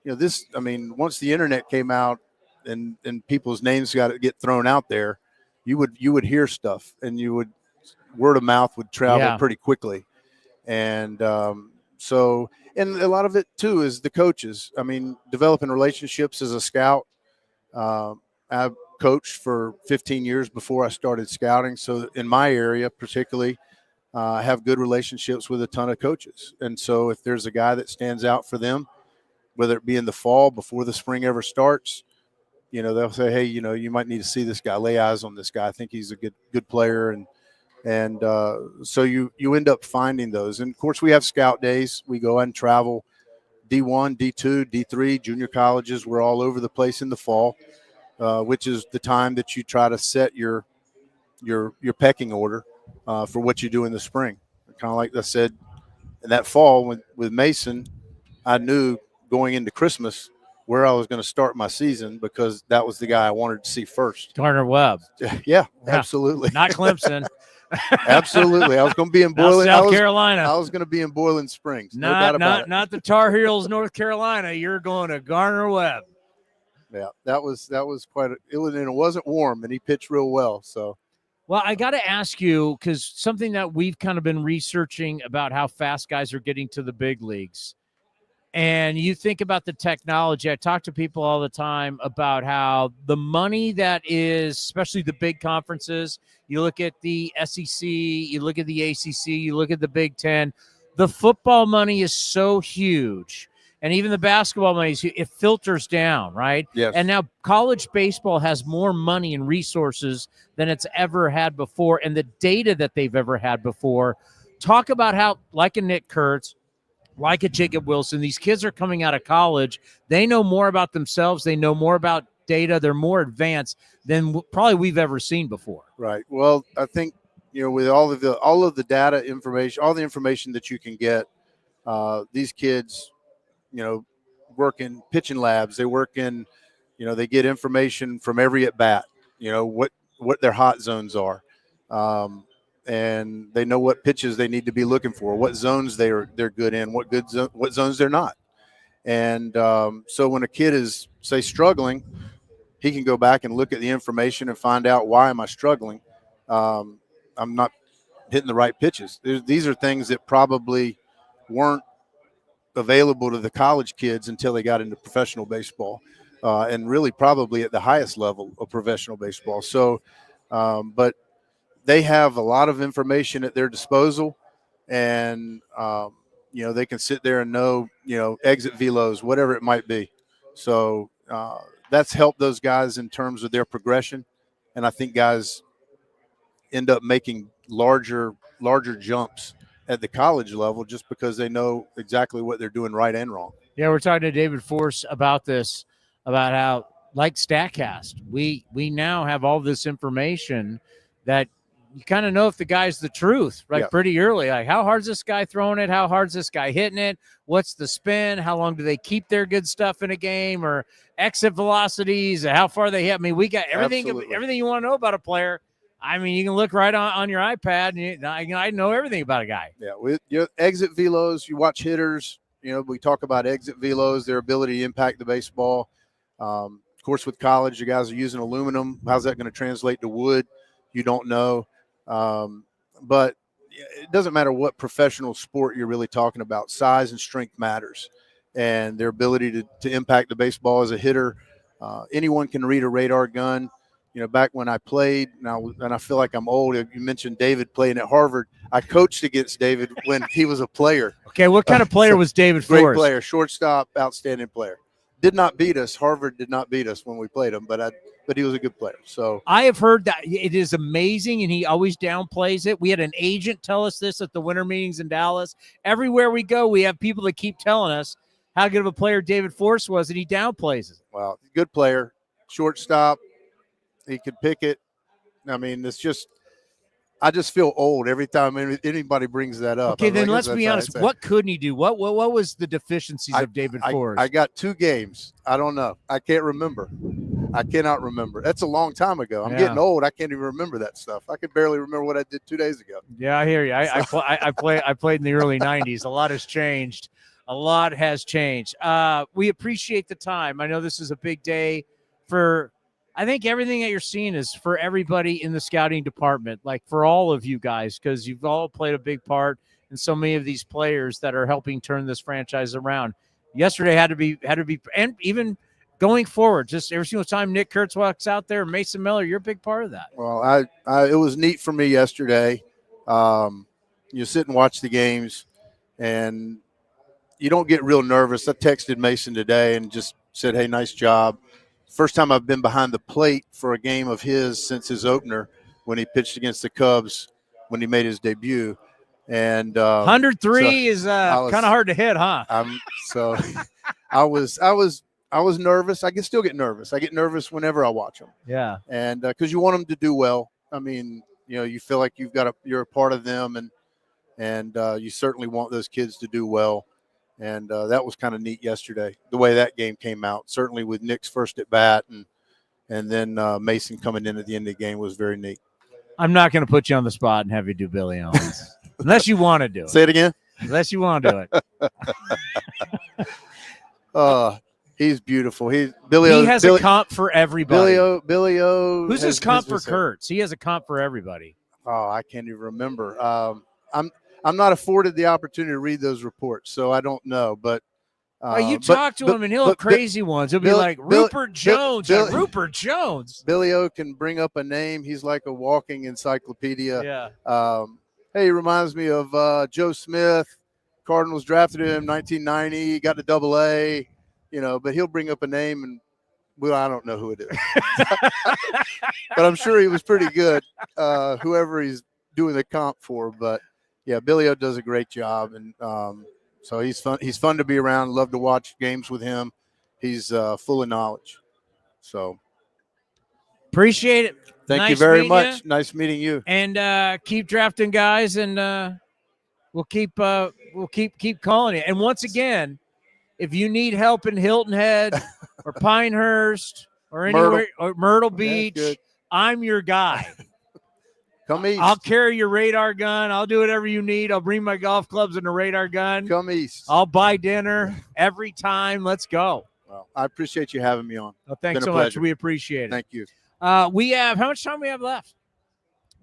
[SPEAKER 17] Once the internet came out and people's names got to get thrown out there, you would hear stuff, and word of mouth would travel pretty quickly. And and a lot of it too is the coaches. Developing relationships as a scout. I've coached for 15 years before I started scouting. So in my area, particularly, I have good relationships with a ton of coaches. And so if there's a guy that stands out for them, whether it be in the fall before the spring ever starts, they'll say, hey, you might need to see this guy, lay eyes on this guy. I think he's a good player. And so you end up finding those. And of course we have scout days. We go and travel D1, D2, D3, junior colleges. We're all over the place in the fall, which is the time that you try to set your pecking order for what you do in the spring. Kind of like I said, in that fall with Mason, I knew going into Christmas where I was going to start my season because that was the guy I wanted to see first.
[SPEAKER 5] Garner Webb.
[SPEAKER 17] Yeah, absolutely.
[SPEAKER 5] Not Clemson.
[SPEAKER 17] Absolutely. I was going to be in Boiling,
[SPEAKER 5] South Carolina.
[SPEAKER 17] I was going to be in Boiling Springs. No
[SPEAKER 5] Not
[SPEAKER 17] doubt about it.
[SPEAKER 5] Not the Tar Heels, North Carolina. You're going to Garner Webb.
[SPEAKER 17] Yeah, that was quite it wasn't warm, and he pitched real well. So,
[SPEAKER 5] well, I got to ask you, because something that we've kind of been researching about how fast guys are getting to the big leagues. And you think about the technology. I talk to people all the time about how the money that is, especially the big conferences, you look at the SEC, you look at the ACC, you look at the Big Ten, the football money is so huge. And even the basketball money, it filters down, right?
[SPEAKER 17] Yes.
[SPEAKER 5] And now college baseball has more money and resources than it's ever had before, and the data that they've ever had before. Talk about how, like a Nick Kurtz, like a Jacob Wilson, these kids are coming out of college. They know more about themselves. They know more about data. They're more advanced than probably we've ever seen before.
[SPEAKER 17] Right. Well, I think, with all of the data information, all the information that you can get, these kids, work in pitching labs. They work in, they get information from every at bat, what their hot zones are. And they know what pitches they need to be looking for, what zones they're good in, what zones they're not. And so when a kid is, say, struggling, he can go back and look at the information and find out, why am I struggling? I'm not hitting the right pitches. These are things that probably weren't available to the college kids until they got into professional baseball, and really probably at the highest level of professional baseball. So, but they have a lot of information at their disposal, and they can sit there and know exit velos, whatever it might be. So that's helped those guys in terms of their progression, and I think guys end up making larger jumps at the college level just because they know exactly what they're doing right and wrong.
[SPEAKER 5] Yeah, we're talking to David Force about this, about how, like StatCast, we now have all this information that you kind of know if the guy's the truth, right?
[SPEAKER 17] Yeah.
[SPEAKER 5] Pretty early. Like, how hard's this guy throwing it? How hard's this guy hitting it? What's the spin? How long do they keep their good stuff in a game? Or exit velocities? How far they hit? I mean, we got everything you want to know about a player. I mean, you can look right on your iPad, and I know everything about a guy.
[SPEAKER 17] Yeah, with your exit velos, you watch hitters. We talk about exit velos, their ability to impact the baseball. Of course, with college, you guys are using aluminum. How's that going to translate to wood? You don't know. But it doesn't matter what professional sport you're really talking about. Size and strength matters, and their ability to impact the baseball as a hitter. Anyone can read a radar gun. back when I played, and I feel like I'm old. You mentioned David playing at Harvard. I coached against David when he was a player.
[SPEAKER 5] Okay, what kind of player was David
[SPEAKER 17] Great
[SPEAKER 5] Forrest?
[SPEAKER 17] player, shortstop, outstanding player. Did not beat us. Harvard did not beat us when we played him, but he was a good player. So
[SPEAKER 5] I have heard that it is amazing, and he always downplays it. We had an agent tell us this at the winter meetings in Dallas. Everywhere we go, we have people that keep telling us how good of a player David Forrest was, and he downplays it.
[SPEAKER 17] Well, good player, shortstop. He could pick it. I mean, I just feel old every time anybody brings that up.
[SPEAKER 5] Okay, then let's be honest. What couldn't he do? What was the deficiencies of David Forrest?
[SPEAKER 17] I got 2 games. I don't know. I can't remember. I cannot remember. That's a long time ago. I'm getting old. I can't even remember that stuff. I can barely remember what I did 2 days ago.
[SPEAKER 5] Yeah, I hear you. I played in the early 90s. A lot has changed. We appreciate the time. I know this is a big day for – I think everything that you're seeing is for everybody in the scouting department, like for all of you guys, because you've all played a big part in so many of these players that are helping turn this franchise around. Yesterday had to be, and even going forward, just every single time Nick Kurtz walks out there, Mason Miller, you're a big part of that.
[SPEAKER 17] Well, it was neat for me yesterday. You sit and watch the games, and you don't get real nervous. I texted Mason today and just said, "Hey, nice job." First time I've been behind the plate for a game of his since his opener when he pitched against the Cubs when he made his debut. And
[SPEAKER 5] 103 is kind of hard to hit, huh?
[SPEAKER 17] So I was nervous. I can still get nervous. I get nervous whenever I watch them.
[SPEAKER 5] Yeah.
[SPEAKER 17] And because you want them to do well. I mean, you feel like you're a part of them, and you certainly want those kids to do well. And that was kind of neat yesterday, the way that game came out. Certainly with Nick's first at bat, and then Mason coming in at the end of the game was very neat.
[SPEAKER 5] I'm not going to put you on the spot and have you do Billy Owens, unless you want to do it.
[SPEAKER 17] Say it again.
[SPEAKER 5] Unless you want to do
[SPEAKER 17] it. He's beautiful. He
[SPEAKER 5] has a comp for everybody.
[SPEAKER 17] Billy O.
[SPEAKER 5] Who's his comp for Kurtz? He has a comp for everybody.
[SPEAKER 17] Oh, I can't even remember. I'm not afforded the opportunity to read those reports, so I don't know. But
[SPEAKER 5] you talk to him, and he'll have crazy ones. He'll be like Rupert Jones. Rupert Jones.
[SPEAKER 17] Billy O can bring up a name. He's like a walking encyclopedia.
[SPEAKER 5] Yeah.
[SPEAKER 17] Hey, he reminds me of Joe Smith. Cardinals drafted him in 1990. Got to Double-A. But he'll bring up a name, and I don't know who it is. But I'm sure he was pretty good. Whoever he's doing the comp for, but. Yeah, Billy O does a great job, and so he's fun. He's fun to be around. Love to watch games with him. He's full of knowledge. So
[SPEAKER 5] appreciate it.
[SPEAKER 17] Thank you very much. Nice meeting you.
[SPEAKER 5] And keep drafting guys, and we'll keep calling you. And once again, if you need help in Hilton Head or Pinehurst or anywhere or Myrtle Beach, I'm your guy.
[SPEAKER 17] Come east.
[SPEAKER 5] I'll carry your radar gun. I'll do whatever you need. I'll bring my golf clubs and a radar gun.
[SPEAKER 17] Come east.
[SPEAKER 5] I'll buy dinner every time. Let's go.
[SPEAKER 17] Well, I appreciate you having me on.
[SPEAKER 5] Well, thanks so much. We appreciate it.
[SPEAKER 17] Thank you.
[SPEAKER 5] We have, how much time we have left?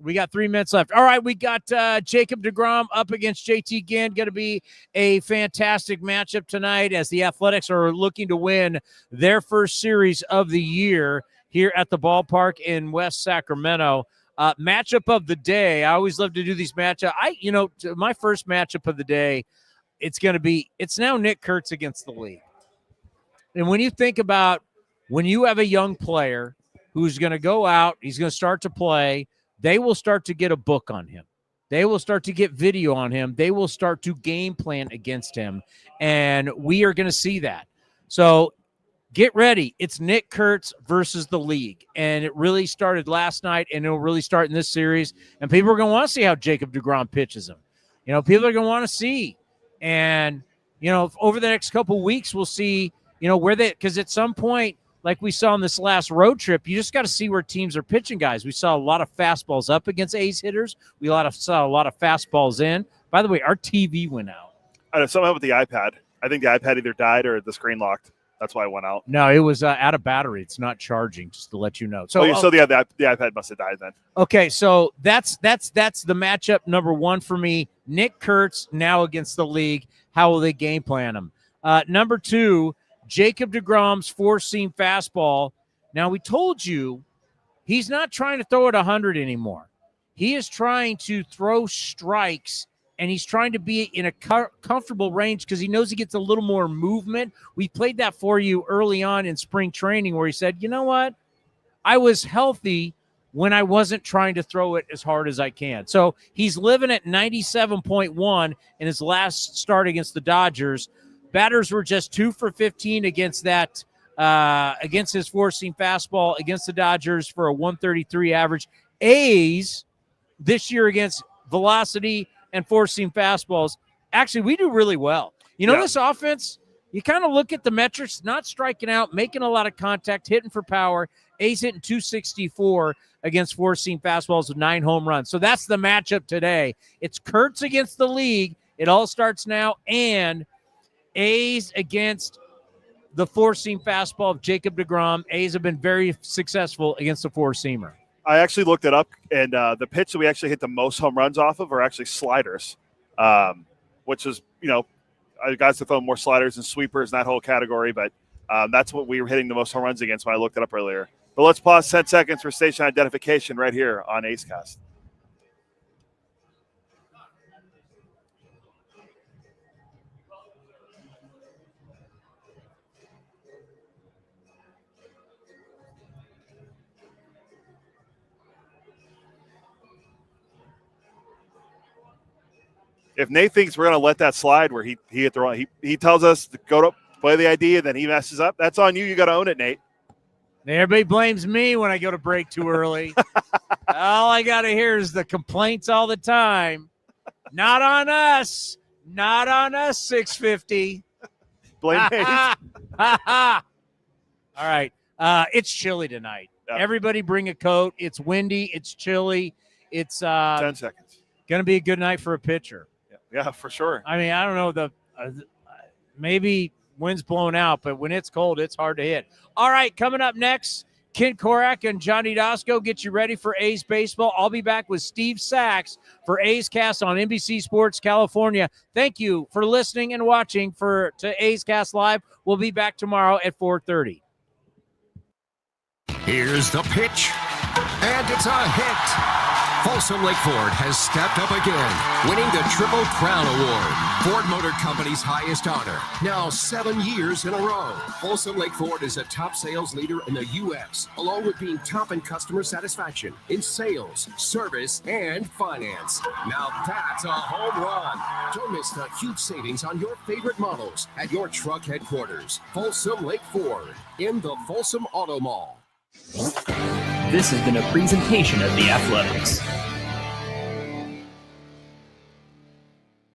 [SPEAKER 5] We got 3 minutes left. All right, we got Jacob deGrom up against JT Ginn. Going to be a fantastic matchup tonight as the Athletics are looking to win their first series of the year here at the ballpark in West Sacramento. Matchup of the day. I always love to do these matchups. My first matchup of the day, it's now Nick Kurtz against the league. And when you think about when you have a young player who's going to go out, he's going to start to play, they will start to get a book on him. They will start to get video on him. They will start to game plan against him. And we are going to see that. So get ready. It's Nick Kurtz versus the league. And it really started last night, and it'll really start in this series. And people are going to want to see how Jacob deGrom pitches him. People are going to want to see. And, over the next couple of weeks, we'll see, because at some point, like we saw on this last road trip, you just got to see where teams are pitching, guys. We saw a lot of fastballs up against A's hitters. We saw a lot of fastballs in. By the way, our TV went out.
[SPEAKER 7] I know, somehow with the iPad. I think the iPad either died or the screen locked. That's why it went out.
[SPEAKER 5] No, it was out of battery. It's not charging, just to let you know. So,
[SPEAKER 7] the iPad must have died then.
[SPEAKER 5] Okay, so that's the matchup number one for me. Nick Kurtz now against the league. How will they game plan him? Number two, Jacob deGrom's four-seam fastball. Now, we told you He's not trying to throw it 100 anymore. He is trying to throw strikes, and he's trying to be in a comfortable range because he knows he gets a little more movement. We played that for you early on in spring training where he said, you know what? I was healthy when I wasn't trying to throw it as hard as I can. So he's living at 97.1 in his last start against the Dodgers. Batters were just 2 for 15 against that, against his four-seam fastball against the Dodgers for a 133 average. A's this year against velocity and four-seam fastballs, actually, we do really well. You know, this offense, you kind of look at the metrics, not striking out, making a lot of contact, hitting for power. A's hitting 264 against four-seam fastballs with 9 home runs. So that's the matchup today. It's Kurtz against the league. It all starts now. And A's against the four-seam fastball of Jacob deGrom. A's have been very successful against the four-seamer.
[SPEAKER 7] I actually looked it up, and the pitch that we actually hit the most home runs off of are actually sliders, which is, guys that throw more sliders and sweepers in that whole category, but that's what we were hitting the most home runs against when I looked it up earlier. But let's pause 10 seconds for station identification right here on A's Cast. If Nate thinks we're going to let that slide where he hit the wrong, he tells us to go to play the ID and then he messes up. That's on you. You got to own it, Nate.
[SPEAKER 5] Everybody blames me when I go to break too early. All I got to hear is the complaints all the time. Not on us. Not on us, 650.
[SPEAKER 7] Blame Nate.
[SPEAKER 5] All right. It's chilly tonight. Yep. Everybody bring a coat. It's windy. It's chilly. It's
[SPEAKER 7] 10 seconds.
[SPEAKER 5] Going to be a good night for a pitcher.
[SPEAKER 7] Yeah, for sure.
[SPEAKER 5] I mean, I don't know, maybe wind's blown out, but when it's cold, it's hard to hit. All right, coming up next, Ken Korak and Johnny Dasco get you ready for A's baseball. I'll be back with Steve Sachs for A's Cast on NBC Sports California. Thank you for listening and watching to A's Cast Live. We'll be back tomorrow at 4:30.
[SPEAKER 18] Here's the pitch, and it's a hit. Folsom Lake Ford has stepped up again, winning the Triple Crown Award, Ford Motor Company's highest honor, now 7 years in a row. Folsom Lake Ford is a top sales leader in the U.S., along with being top in customer satisfaction in sales, service, and finance. Now that's a home run. Don't miss the huge savings on your favorite models at your truck headquarters. Folsom Lake Ford in the Folsom Auto Mall.
[SPEAKER 8] This has been a presentation of The Athletics.